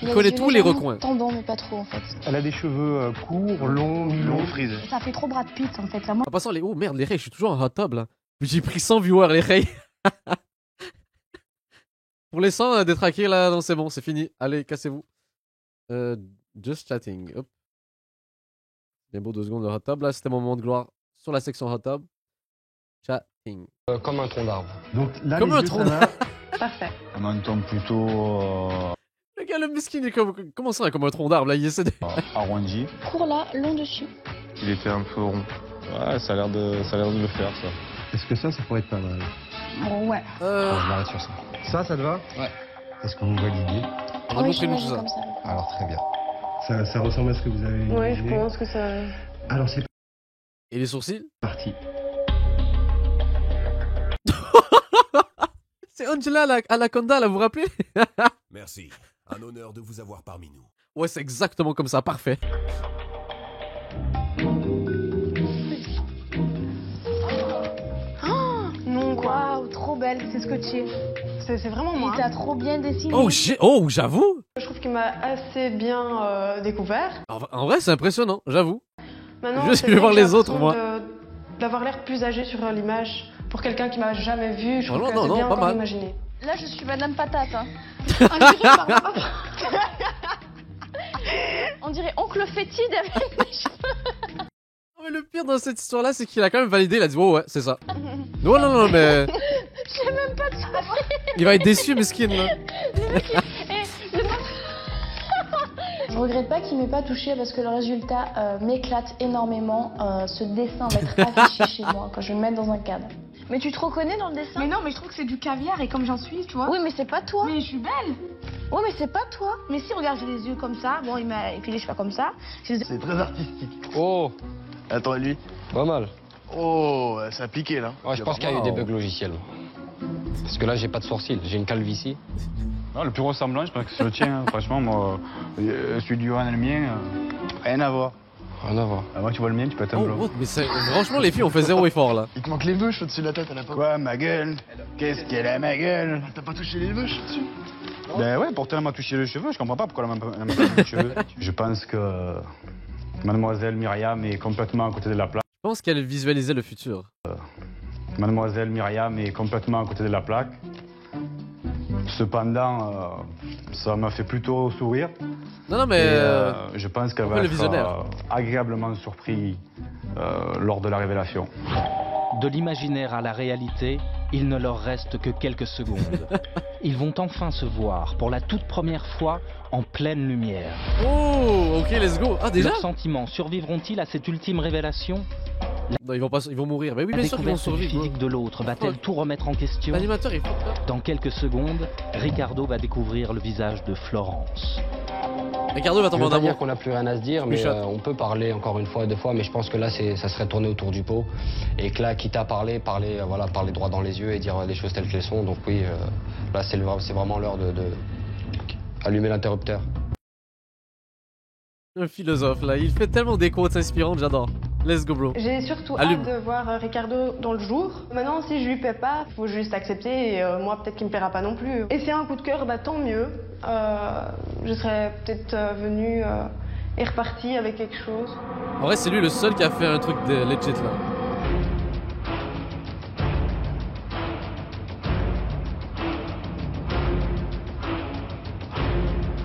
Il connaît tous les recoins. Tendons, mais pas trop en fait. Elle a des cheveux courts, longs, mi-longs, frisés. Ça fait trop Brad Pitt en fait. Là, moi... En passant, oh merde, les Ray, je suis toujours en hot tub là. J'ai pris 100 viewers, les Ray. Pour les 100 détraqués là, non, c'est bon, c'est fini. Allez, cassez-vous. Just chatting. Hop. Bien beau 2 secondes de hot tub. Là, c'était mon moment de gloire sur la section hot tub. Chatting. Comme un tronc d'arbre. Donc là, comme les un yeux, tronc Parfait. On a un ton plutôt... Le gars, le miskin, il est comme... Comment ça, comme un tronc d'arbre, là, il essaie de... Arrondi. Court là, long dessus. Il était un peu rond. Ouais, ça a l'air de le faire, ça. Est-ce que ça pourrait être pas mal? Bon, ouais. Je m'arrête sur ça. Ça te va? Ouais. Est-ce que vous validez? On a Oui, montré nous tout j'imagine ça. comme ça. Alors très bien. Ça ressemble à ce que vous avez Oui, je imaginé. pense que ça... Alors c'est Et les sourcils? parti. C'est Angela Anaconda, là, vous vous rappelez? Merci. Un honneur de vous avoir parmi nous. Ouais, c'est exactement comme ça, parfait. Non, quoi. Waouh, trop belle, c'est scotché. C'est vraiment moi. Il t'a trop bien dessiné. Oh, j'avoue. Je trouve qu'il m'a assez bien découvert. En vrai, c'est impressionnant, j'avoue. Maintenant, Je c'est vais voir vrai que les j'ai autres, l'impression moi. d'avoir l'air plus âgé sur l'image. Pour quelqu'un qui m'a jamais vu, je trouve non, que non, c'est non, bien pas encore mal. imaginé. Là, je suis Madame Patate. Hein. On dirait Oncle Fétide avec mes cheveux. Non, mais le pire dans cette histoire-là, c'est qu'il a quand même validé, il a dit, oh ouais, c'est ça. Non, mais... Je sais même pas de ça. Il va être déçu, mesquine, là. Je regrette pas qu'il m'ait pas touché parce que le résultat m'éclate énormément. Ce dessin va être affiché chez moi quand je vais le mettre dans un cadre. Mais tu te reconnais dans le dessin? Mais non, mais je trouve que c'est du caviar et comme j'en suis, tu vois. Oui, mais c'est pas toi. Mais je suis belle. Oui, mais c'est pas toi. Mais si, regarde, j'ai les yeux comme ça. Bon, il m'a épilé les cheveux comme ça. C'est très artistique. Oh, Attends, lui. pas mal. Oh, ça a piqué là. Ouais, je pense qu'il y a eu des bugs logiciels. Parce que là, j'ai pas de sourcils, j'ai une calvitie. Non, le plus ressemblant, je pense que c'est le tien. Hein. Franchement, moi, celui du Johan et le mien, rien à voir. Rien à voir. Ah, moi, tu vois le mien, tu peux être un blanc. Mais franchement, les filles, on fait zéro effort, là. Il te manque les veuches au-dessus de la tête à la fin. Quoi, ma gueule? Qu'est-ce qu'elle a, ma gueule? T'as pas touché les veuches dessus? Ben ouais, pourtant elle m'a touché les cheveux, je comprends pas pourquoi elle m'a pas touché les cheveux. Je pense que mademoiselle Myriam est complètement à côté de la plaque. Je pense qu'elle visualisait le futur. Mademoiselle Myriam est complètement à côté de la plaque. Cependant, ça m'a fait plutôt sourire. Non, mais... je pense qu'elle un va peu le être visionnaire. agréablement surpris lors de la révélation. De l'imaginaire à la réalité, il ne leur reste que quelques secondes. Ils vont enfin se voir pour la toute première fois en pleine lumière. Oh, ok, let's go. Ah, déjà? Leurs sentiments survivront-ils à cette ultime révélation? Non, ils vont mourir. Mais oui, La bien sûr qu'ils vont découverte du survivre. physique de l'autre va-t-elle tout remettre en question? L'animateur, il faut que... Dans quelques secondes, Ricardo va découvrir le visage de Florence. Ricardo va Je tomber veux en pas dire amour. qu'on n'a plus rien à se dire, mais on peut parler encore une fois, deux fois, mais je pense que là, ça serait tourné autour du pot. Et que là, quitte à parler droit dans les yeux et dire les choses telles qu'elles sont. Donc oui, là, c'est vraiment l'heure de allumer l'interrupteur. Un philosophe, là. Il fait tellement des quotes inspirantes, j'adore. Let's go, bro. J'ai surtout Allume. hâte de voir Ricardo dans le jour. Maintenant, si je lui paie pas, faut juste accepter et moi, peut-être qu'il me paiera pas non plus. Et s'il y a un coup de cœur, bah tant mieux. Je serais peut-être venue et repartie avec quelque chose. En vrai, c'est lui le seul qui a fait un truc de legit, là.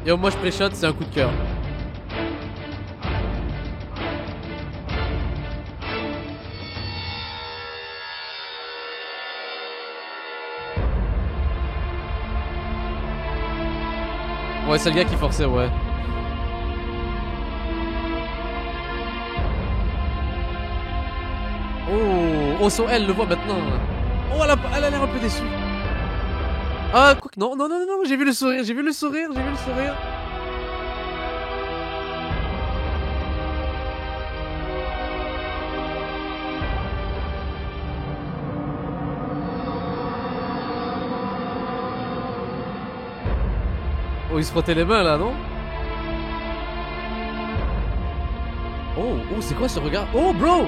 Yo, moi je pré-shot, c'est un coup de cœur. Ouais, c'est le gars qui forçait, ouais. Oh, elle le voit maintenant. Oh, elle a l'air un peu déçue. Ah, quoi que non, j'ai vu le sourire, j'ai vu le sourire. Oh, il se frottait les mains là, non? Oh, c'est quoi ce regard? Oh, bro!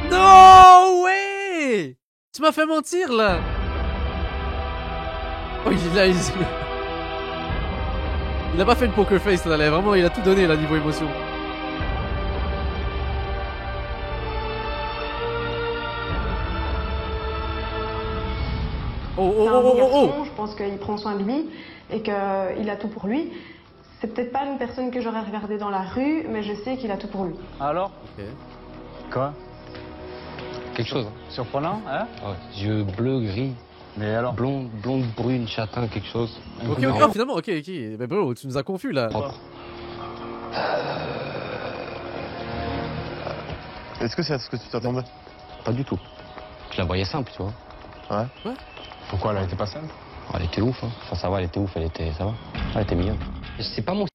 No way! Tu m'as fait mentir là! Oh, il a pas fait une poker face là, vraiment, il a tout donné là, niveau émotion. Oh. Je pense qu'il prend soin de lui et qu'il a tout pour lui. C'est peut-être pas une personne que j'aurais regardée dans la rue, mais je sais qu'il a tout pour lui. Alors? Ok. Quoi? quelque chose. Surprenant, hein? Ouais, yeux bleus, gris. Mais alors? Blonde, brune, châtain, quelque chose. Ok, oh, finalement, ok. Mais bro, tu nous as confus là. Est-ce que c'est à ce que tu t'attendais? Pas du tout. Je la voyais simple, tu vois. Ouais. Pourquoi elle était pas simple? Elle était ouf, hein. Enfin, ça va, elle était ouf, ça va. Elle était mignonne. C'est pas mon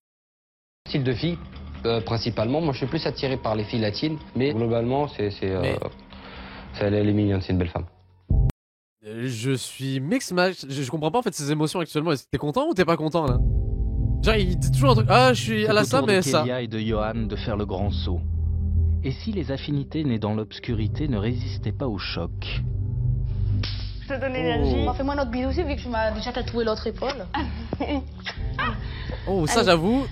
style de fille, principalement. Moi, je suis plus attiré par les filles latines. Mais globalement, elle est mignonne, c'est une belle femme. Je suis mix match. Je comprends pas en fait ses émotions actuellement. Est-ce que t'es content ou t'es pas content là? Genre, il dit toujours un truc. Ah, je suis à la salle, mais ça. Kélia et de Johan de faire le grand saut. Et si les affinités nées dans l'obscurité ne résistaient pas au choc? Je te donne l'énergie. Fais-moi notre bisou aussi, vu que tu m'as déjà tatoué l'autre épaule. Oh, ça j'avoue.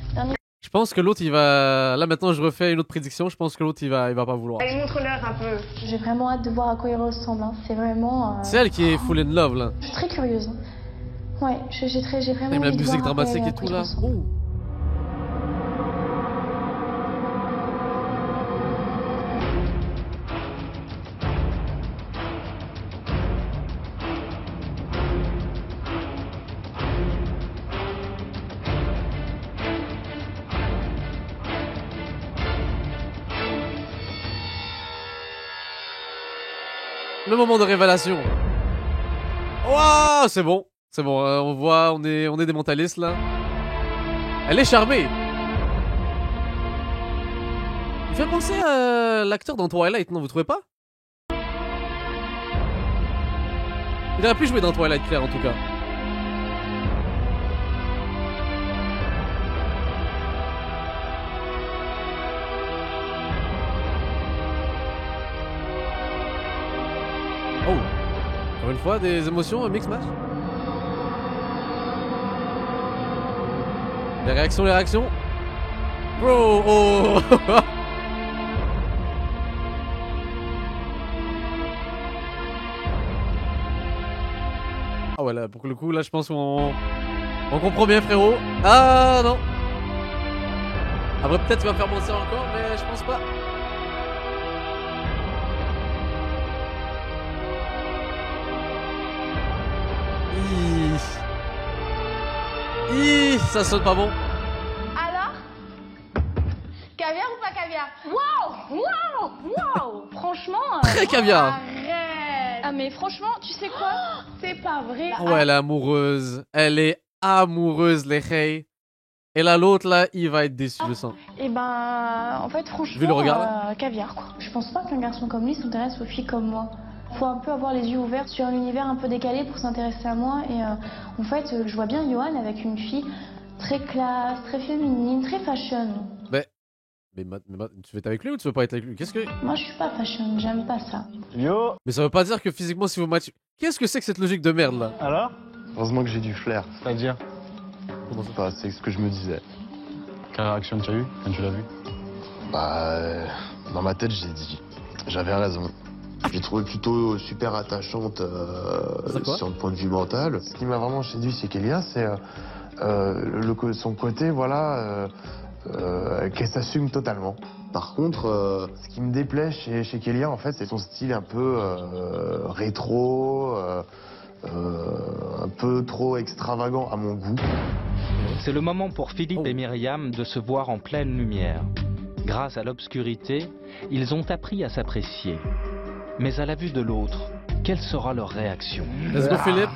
Je pense que l'autre il va. Là maintenant, je refais une autre prédiction. Je pense que l'autre il va pas vouloir. Allez, montre-leur un peu. J'ai vraiment hâte de voir à quoi il ressemble. Hein. C'est vraiment. C'est elle qui est full in love là. Je suis très curieuse. Hein. Ouais, j'ai vraiment. Même la envie de musique voir à quoi dramatique et tout il là. ressemble. Oh. Le moment de révélation. Waouh, c'est bon. C'est bon, on voit, on est des mentalistes là. Elle est charmée. Il fait penser à l'acteur dans Twilight, non, vous trouvez pas? Il aurait pu jouer dans Twilight, Claire, en tout cas. Oh, encore une fois, des émotions, un mix match. Les réactions. Bro, oh. Ah ouais, là, pour le coup, là, je pense qu'on comprend bien, frérot. Ah non. Après, peut-être qu'il va faire mentir encore, mais je pense pas. Ça sonne pas bon. Alors? Caviar ou pas caviar? Waouh. Franchement. Très caviar. Arrête. Ah mais franchement, tu sais quoi? C'est pas vrai. Ouais, elle est amoureuse. Elle est amoureuse, les reilles. Et là, l'autre, là, il va être déçu, je sens. Et ben, en fait, franchement, Vu le regard, caviar, quoi. Je pense pas qu'un garçon comme lui s'intéresse aux filles comme moi. Faut un peu avoir les yeux ouverts sur un univers un peu décalé pour s'intéresser à moi. Et en fait, je vois bien Johan avec une fille très classe, très féminine, très fashion. Mais tu veux être avec lui ou tu veux pas être avec lui? Qu'est-ce que... Moi, je suis pas fashion, j'aime pas ça. Yo. Mais ça veut pas dire que physiquement, si vous matchez... Qu'est-ce que c'est que cette logique de merde, là? Alors? Heureusement que j'ai du flair. C'est-à-dire? Comment ça? C'est ce que je me disais. Quelle réaction tu as eu quand tu l'as vu? Dans ma tête, j'ai dit. J'avais raison. Je l'ai trouvée plutôt super attachante sur le point de vue mental. Ce qui m'a vraiment séduit chez Kélia, c'est son côté, voilà, qu'elle s'assume totalement. Par contre, ce qui me déplaît chez Kélia, en fait, c'est son style un peu rétro, un peu trop extravagant à mon goût. C'est le moment pour Philippe et Myriam de se voir en pleine lumière. Grâce à l'obscurité, ils ont appris à s'apprécier. Mais à la vue de l'autre, quelle sera leur réaction? Let's go, Philippe.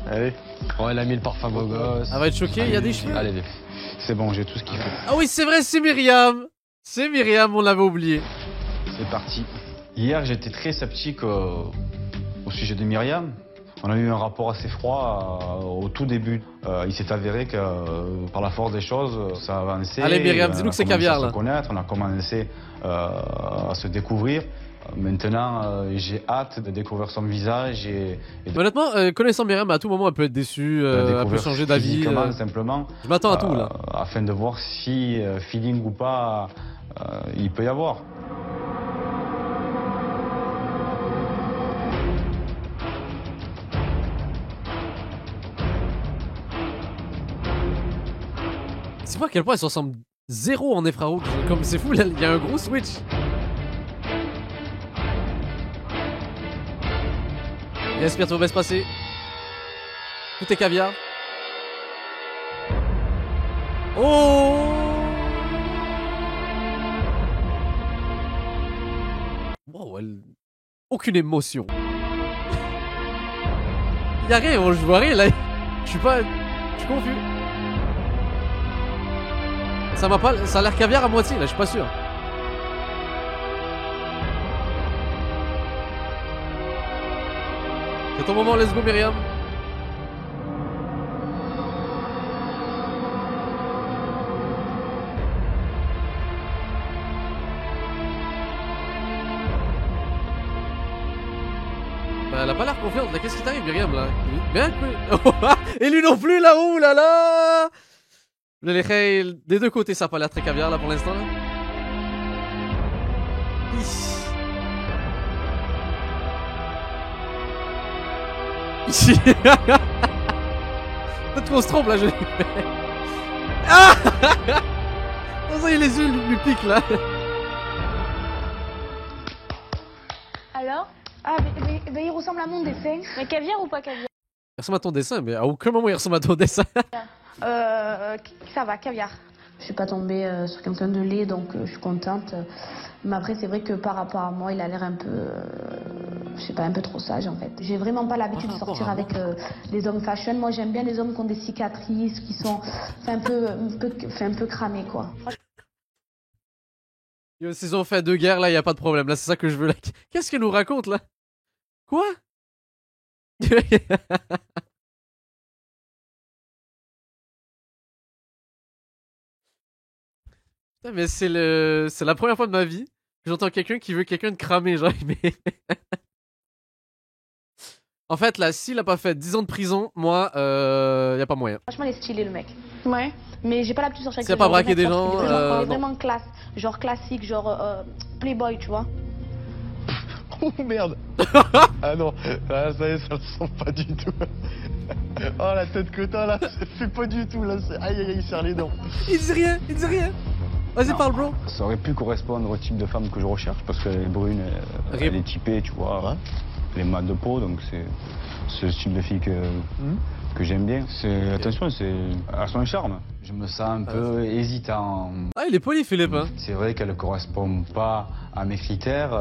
Allez. Oh, elle a mis le parfum beau gosse. Elle va être choquée, il y a des cheveux. Allez, c'est bon, j'ai tout ce qu'il faut. Ah oui, c'est vrai, c'est Myriam. C'est Myriam, on l'avait oublié. C'est parti. Hier, j'étais très sceptique au sujet de Myriam. On a eu un rapport assez froid au tout début. Il s'est avéré que par la force des choses, ça a avancé. Allez Myriam, dis-nous que c'est caviar là. On a commencé à se découvrir. Maintenant, j'ai hâte de découvrir son visage. Honnêtement, connaissant Myriam, à tout moment, elle peut être déçue, elle peut changer d'avis. Simplement. Je m'attends à tout là. Afin de voir si feeling ou pas il peut y avoir. C'est pas à quel point elle se ressemble zéro en infrarouge. Comme c'est fou, il y a un gros switch. Respire, tout va bien se passer. Tout est caviar. Oh! Wow, aucune émotion. Y'a rien, je vois rien là. Je suis confus. Ça a l'air caviar à moitié là, je suis pas sûr. C'est ton moment, let's go Myriam. Elle a pas l'air confiante là, qu'est-ce qui t'arrive Myriam là? Bien et lui non plus là-haut là là. Des deux côtés ça a pas l'air très caviar là pour l'instant là. Peut-être qu'on se trompe là, je l'ai fait. Ah! Ça y est, les yeux lui piquent là. Alors? Ah, mais il ressemble à mon dessin. Mais caviar ou pas caviar? Il ressemble à ton dessin, mais à aucun moment il ressemble à ton dessin. Ça va, caviar. Je suis pas tombée sur quelqu'un de laid, donc je suis contente. Mais après, c'est vrai que par rapport à moi, il a l'air un peu, je sais pas, un peu trop sage en fait. J'ai vraiment pas l'habitude de sortir avec des hommes fashion. Moi, j'aime bien les hommes qui ont des cicatrices, qui sont un peu cramés quoi. S'ils ont fait deux guerres là, y a pas de problème. Là, c'est ça que je veux là. Qu'est-ce qu'elle nous raconte là? Quoi? Putain, mais c'est la première fois de ma vie que j'entends quelqu'un qui veut quelqu'un de cramé, genre, mais... En fait, là, s'il a pas fait 10 ans de prison, moi, y a pas moyen. Franchement, il est stylé le mec. Ouais. Mais j'ai pas l'habitude de sortir avec s'il a pas braqué des gens, il est non. vraiment classe. Genre classique, genre playboy, tu vois. Oh merde. Ah non, ah, ça y est, ça le sent pas du tout. Oh la tête que t'as là, ça fait pas du tout là, aïe aïe aïe, il serre les dents. Il dit rien, il dit rien. Vas-y, parle bro. Ça aurait pu correspondre au type de femme que je recherche parce qu'elle est brune, elle est typée, tu vois. Ouais. Elle est mat de peau, donc c'est ce type de fille que j'aime bien. Attention, c'est à son charme. Je me sens un peu hésitant. Ah, il est poli, Philippe. Hein. C'est vrai qu'elle ne correspond pas à mes critères.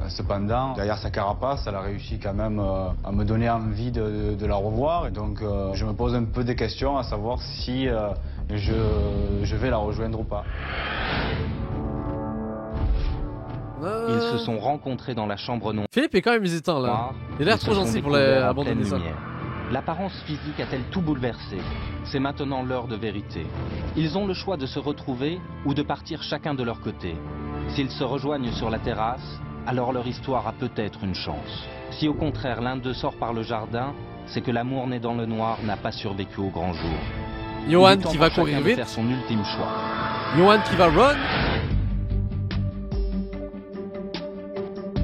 Cependant, derrière sa carapace, elle a réussi quand même à me donner envie de la revoir. Et donc, je me pose un peu des questions à savoir si je vais la rejoindre ou pas. Ils se sont rencontrés dans la chambre noire. Philippe est quand même hésitant là. Il a l'air trop gentil pour abandonner ça. L'apparence physique a-t-elle tout bouleversé? C'est maintenant l'heure de vérité. Ils ont le choix de se retrouver ou de partir chacun de leur côté. S'ils se rejoignent sur la terrasse, alors leur histoire a peut-être une chance. Si au contraire l'un d'eux sort par le jardin, c'est que l'amour né dans le noir n'a pas survécu au grand jour. Johan qui va courir vite. Faire son ultime choix. Johan qui va run.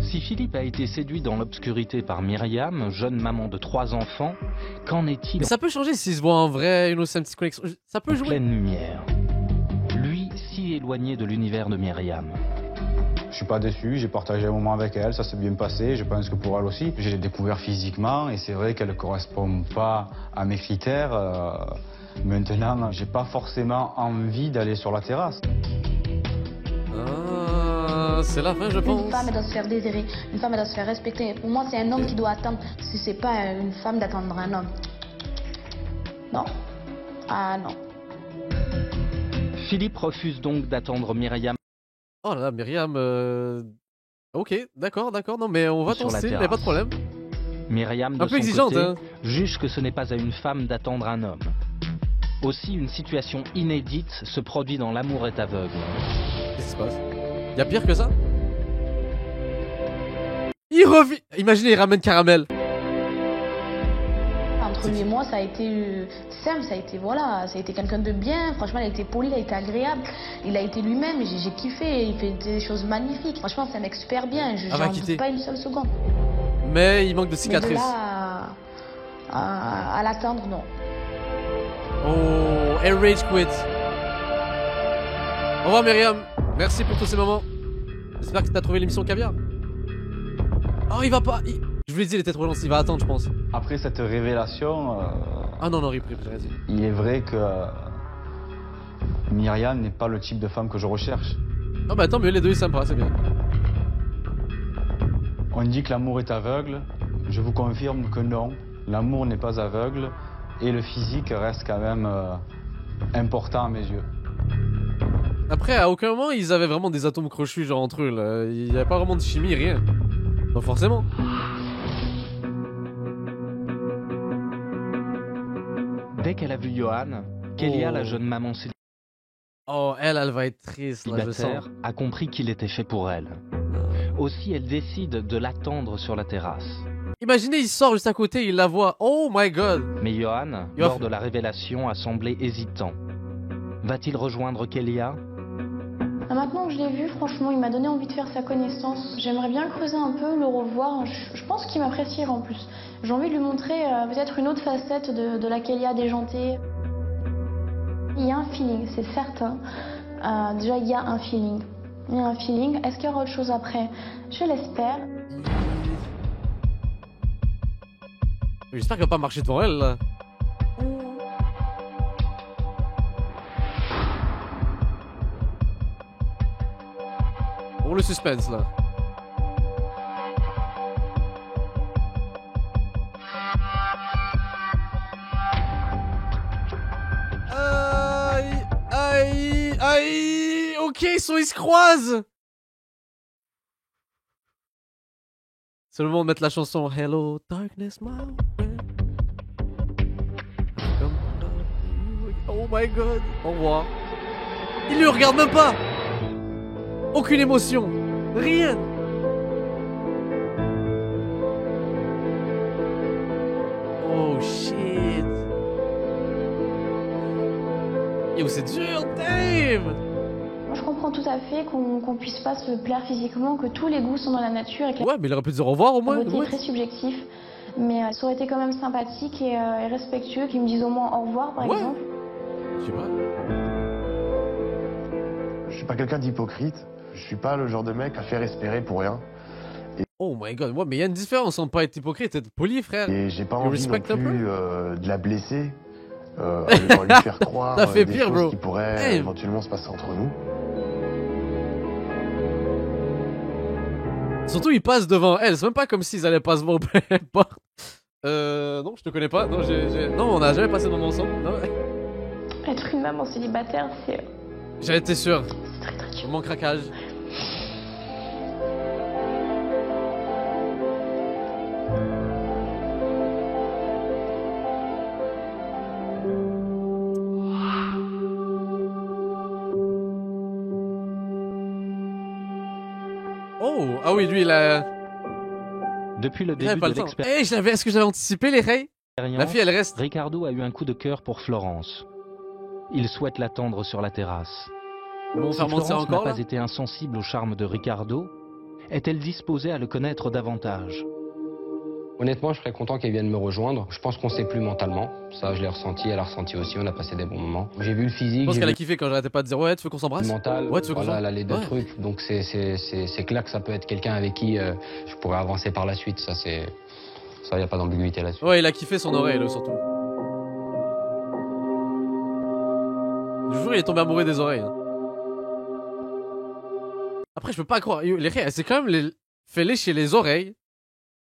Si Philippe a été séduit dans l'obscurité par Myriam, jeune maman de 3 enfants, qu'en est-il? Mais ça peut changer s'ils se voient en vrai, une petite connexion. Ça peut jouer. Pleine lumière. Lui, si éloigné de l'univers de Myriam. Je suis pas déçu, j'ai partagé un moment avec elle, ça s'est bien passé, je pense que pour elle aussi. J'ai découvert physiquement et c'est vrai qu'elle ne correspond pas à mes critères. Maintenant, j'ai pas forcément envie d'aller sur la terrasse. C'est la fin, je pense. Une femme, elle doit se faire désirer. Une femme, elle doit se faire respecter. Pour moi, c'est un homme qui doit attendre. Si c'est pas une femme d'attendre un homme. Non. Ah non. Philippe refuse donc d'attendre Myriam. Oh là là, Myriam. Ok, d'accord. Non, mais on va ton style, mais pas de problème. Myriam, de un peu son exigeante, côté, hein. juge que ce n'est pas à une femme d'attendre un homme. Aussi, une situation inédite se produit dans L'amour est aveugle. Qu'est-ce qui se passe? Y'a pire que ça? Il revient. Imaginez, il ramène Caramel. Entre lui et moi, ça a été simple, ça a été quelqu'un de bien. Franchement, il a été poli, il a été agréable. Il a été lui-même, j'ai kiffé. Il fait des choses magnifiques. Franchement, c'est un mec super bien. Je n'en doute pas une seule seconde. Mais il manque de cicatrices. Mais de là à l'attendre, non. Oh, Air Rage quit. Au revoir Myriam. Merci pour tous ces moments. J'espère que t'as trouvé l'émission Caviar. Oh, il va pas. Je lui ai dit, il était trop gentil, il va attendre, je pense. Après cette révélation, Ah non, non, rip, vas-y. il est vrai que Myriam n'est pas le type de femme que je recherche. Ah bah tant mieux, les deux ils s'aiment pas, c'est bien. On dit que l'amour est aveugle. Je vous confirme que non. L'amour n'est pas aveugle et le physique reste quand même important à mes yeux. Après, à aucun moment ils avaient vraiment des atomes crochus genre entre eux là. Il n'y avait pas vraiment de chimie, rien. Donc forcément. Dès qu'elle a vu Johan, Kélia, la jeune maman Oh, elle va être triste là, je le sens. célibataire, a compris qu'il était fait pour elle. Aussi, elle décide de l'attendre sur la terrasse. Imaginez, il sort juste à côté, il la voit. Oh my god. Mais Johan, lors de la révélation, a semblé hésitant. Va-t-il rejoindre Kélia? Maintenant que je l'ai vu, franchement, il m'a donné envie de faire sa connaissance. J'aimerais bien creuser un peu, le revoir. Je pense qu'il m'apprécierait en plus. J'ai envie de lui montrer peut-être une autre facette de la Kélia déjantée. Il y a un feeling, c'est certain. Déjà, il y a un feeling. Il y a un feeling. Est-ce qu'il y aura autre chose après? Je l'espère. J'espère qu'elle va pas marcher devant elle là. Oh le suspense là. Aïe, aïe, aïe. Ok, ils se croisent. C'est le moment de mettre la chanson Hello Darkness My Friend. Oh my god. Au revoir. Il lui regarde même pas. Aucune émotion. Rien. Oh shit. Yo, c'est dur, damn. Moi, je comprends tout à fait qu'on puisse pas se plaire physiquement, que tous les goûts sont dans la nature. Et que Ouais, mais il aurait pu dire au revoir au moins. la beauté est très subjectif. Mais ça aurait été quand même sympathique et respectueux qu'ils me disent au moins au revoir, par exemple. Je sais pas. Je suis pas quelqu'un d'hypocrite. Je suis pas le genre de mec à faire espérer pour rien. Oh my god, ouais, mais il y a une différence entre pas être hypocrite et être poli, frère. Et j'ai pas You envie non respect un peu. plus de la blesser, en lui faire croire T'as fait des pire, choses bro. qui pourraient Hey. éventuellement se passer entre nous. Surtout, ils passent devant elle. C'est même pas comme s'ils allaient pas se voir, peu importe. Non, je te connais pas. Non, non, on a jamais passé de moment ensemble. Non. Être une maman célibataire, c'est J'en étais sûr. très très dur. Mon craquage. Oh, ah oui, lui, il a... Depuis le Il avait début pas de le temps. l'expérience, Est-ce que j'avais anticipé les rails? La fille, elle reste. Ricardo a eu un coup de cœur pour Florence. Il souhaite l'attendre sur la terrasse. Bon, Si faire mentir Florence n'a encore, là pas été insensible au charme de Ricardo, est-elle disposée à le connaître davantage? Honnêtement, je serais content qu'elle vienne me rejoindre. Je pense qu'on s'est plus mentalement. Ça, je l'ai ressenti, elle a ressenti aussi. On a passé des bons moments. J'ai vu le Je physique. pense j'ai qu'elle a vu kiffé quand j'arrêtais pas de dire ouais, tu veux qu'on s'embrasse? le mental. Ouais, tu veux qu'on Voilà, elle a les deux Ouais. trucs. Donc c'est clair que ça peut être quelqu'un avec qui je pourrais avancer par la suite. Ça, y a pas d'ambiguïté là-dessus. Ouais, il a kiffé son oreille, là, surtout. Le jour, il est tombé amoureux des oreilles. Hein. Après, je peux pas croire. Les rails, elle s'est quand même fait lécher les oreilles.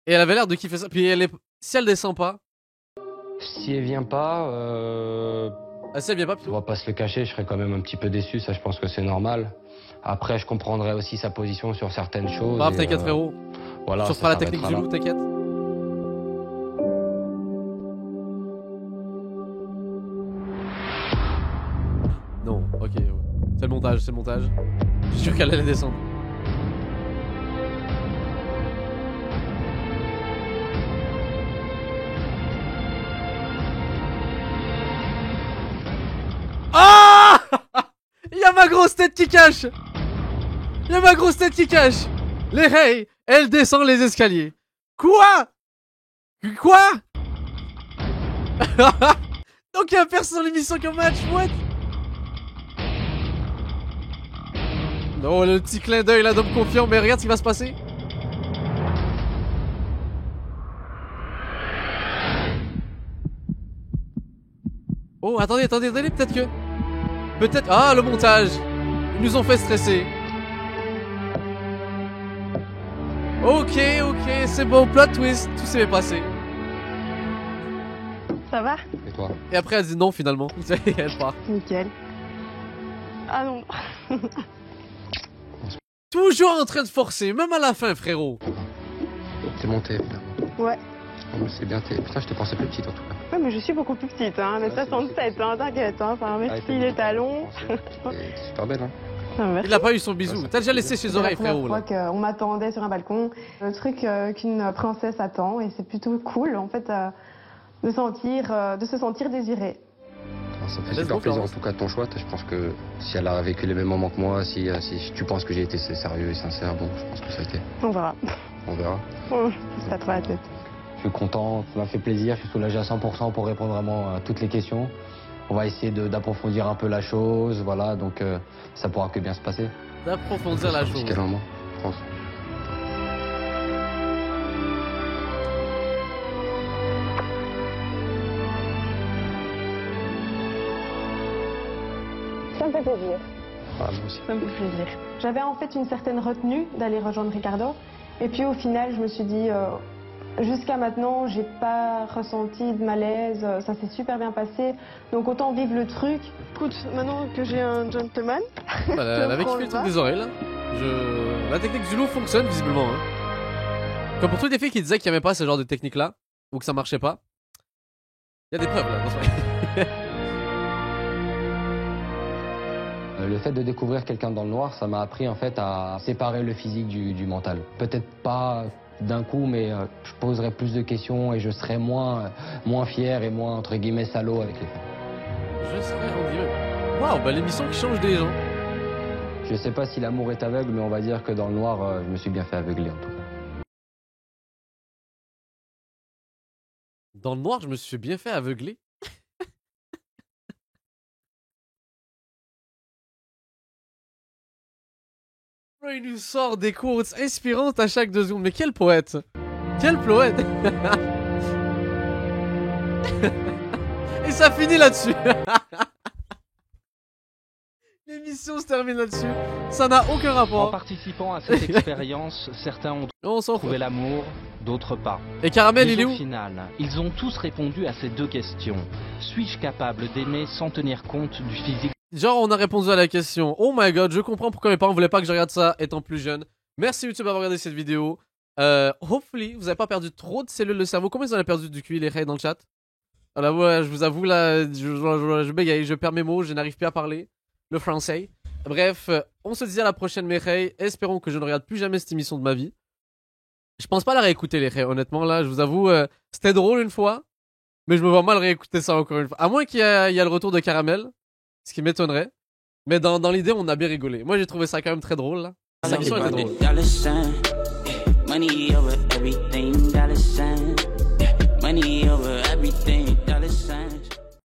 Et elle avait l'air de kiffer ça. Puis si elle descend pas. Si elle vient pas, si elle vient pas, on va pas se le cacher, je serais quand même un petit peu déçu. Ça, je pense que c'est normal. Après, je comprendrais aussi sa position sur certaines choses. Bravo, et, t'inquiète, frérot. Voilà, Tu ça referas la technique du s'arrêtera loup, là. t'inquiète. Non, ok. Ouais. C'est le montage, c'est le montage. Je suis sûr qu'elle allait descendre. Ah! Il y a ma grosse tête qui cache! Il y a ma grosse tête qui cache! Les rails, elle descend les escaliers. Quoi? Quoi? Donc il y a personne dans l'émission qui match, what? Non, le petit clin d'œil là d'homme confiant, mais regarde ce qui va se passer. Oh, attendez, peut-être que... Peut-être... Ah, le montage. Ils nous ont fait stresser. Ok, c'est bon, plot twist. Tout s'est passé. Ça va? Et toi? Et après, elle dit non, finalement. Elle part. Nickel. Ah non. Toujours en train de forcer, même à la fin, frérot. C'est monté, finalement. Ouais. C'est bien, putain, je te pensais plus petite en tout cas. Ouais, mais je suis beaucoup plus petite, hein. Mais 67, hein, t'inquiète, hein. Enfin, merci les talons. C'est super belle, hein. Il a pas eu son bisou. T'as déjà laissé ses oreilles, frérot. Je crois qu'on m'attendait sur un balcon. Le truc qu'une princesse attend, et c'est plutôt cool, en fait, de se sentir désirée. Ça me fait super plaisir en tout cas de ton choix. Je pense que si elle a vécu les mêmes moments que moi, si tu penses que j'ai été sérieux et sincère, bon, je pense que ça a été. On verra. On verra. C'est à toi la tête. Je suis content, ça m'a fait plaisir, je suis soulagé à 100% pour répondre vraiment à toutes les questions. On va essayer d'approfondir un peu la chose, voilà, donc ça pourra que bien se passer. D'approfondir la chose. Quel moment, je pense. Ça me fait plaisir. Ah, moi aussi. Ça me fait plaisir. J'avais en fait une certaine retenue d'aller rejoindre Ricardo. Et puis au final, je me suis dit, jusqu'à maintenant, j'ai pas ressenti de malaise. Ça s'est super bien passé. Donc autant vivre le truc. Écoute, maintenant que j'ai un gentleman. Bah, elle avait kiffé le truc des oreilles là. La technique du loup fonctionne visiblement. Hein. Comme pour toutes les filles qui disaient qu'il n'y avait pas ce genre de technique là, ou que ça marchait pas. Il y a des preuves là. Le fait de découvrir quelqu'un dans le noir, ça m'a appris en fait à séparer le physique du mental. Peut-être pas d'un coup, mais je poserai plus de questions et je serai moins fier et moins entre guillemets salaud avec les femmes. Je serai en guillemets. Waouh, bah l'émission qui change des gens. Je sais pas si l'amour est aveugle, mais on va dire que dans le noir, je me suis bien fait aveugler en tout cas. Dans le noir, je me suis bien fait aveugler. Il nous sort des quotes inspirantes à chaque 2 secondes. Mais quel poète! Quel poète! Et ça finit là-dessus! L'émission se termine là-dessus. Ça n'a aucun rapport. En participant à cette expérience, certains ont trouvé l'amour, d'autres pas. Et Caramel, il est où? Au final, ils ont tous répondu à ces 2 questions. Suis-je capable d'aimer sans tenir compte du physique? Genre, on a répondu à la question. Oh my god, je comprends pourquoi mes parents voulaient pas que je regarde ça étant plus jeune. Merci YouTube d'avoir regardé cette vidéo. Hopefully, vous avez pas perdu trop de cellules de cerveau. Combien vous en avez perdu du QI, les rails dans le chat? Voilà, ouais, je vous avoue, là, je bégaye, je perds mes mots, je n'arrive plus à parler le français. Bref, on se dit à la prochaine, mes rails. Espérons que je ne regarde plus jamais cette émission de ma vie. Je pense pas la réécouter, les rails, honnêtement, là, je vous avoue, c'était drôle une fois, mais je me vois mal réécouter ça encore une fois. À moins qu'il y a le retour de Caramel. Ce qui m'étonnerait. Mais dans l'idée, on a bien rigolé. Moi, j'ai trouvé ça quand même très drôle, là. Cette émission était drôle. Money over everything, $. Money over everything, $.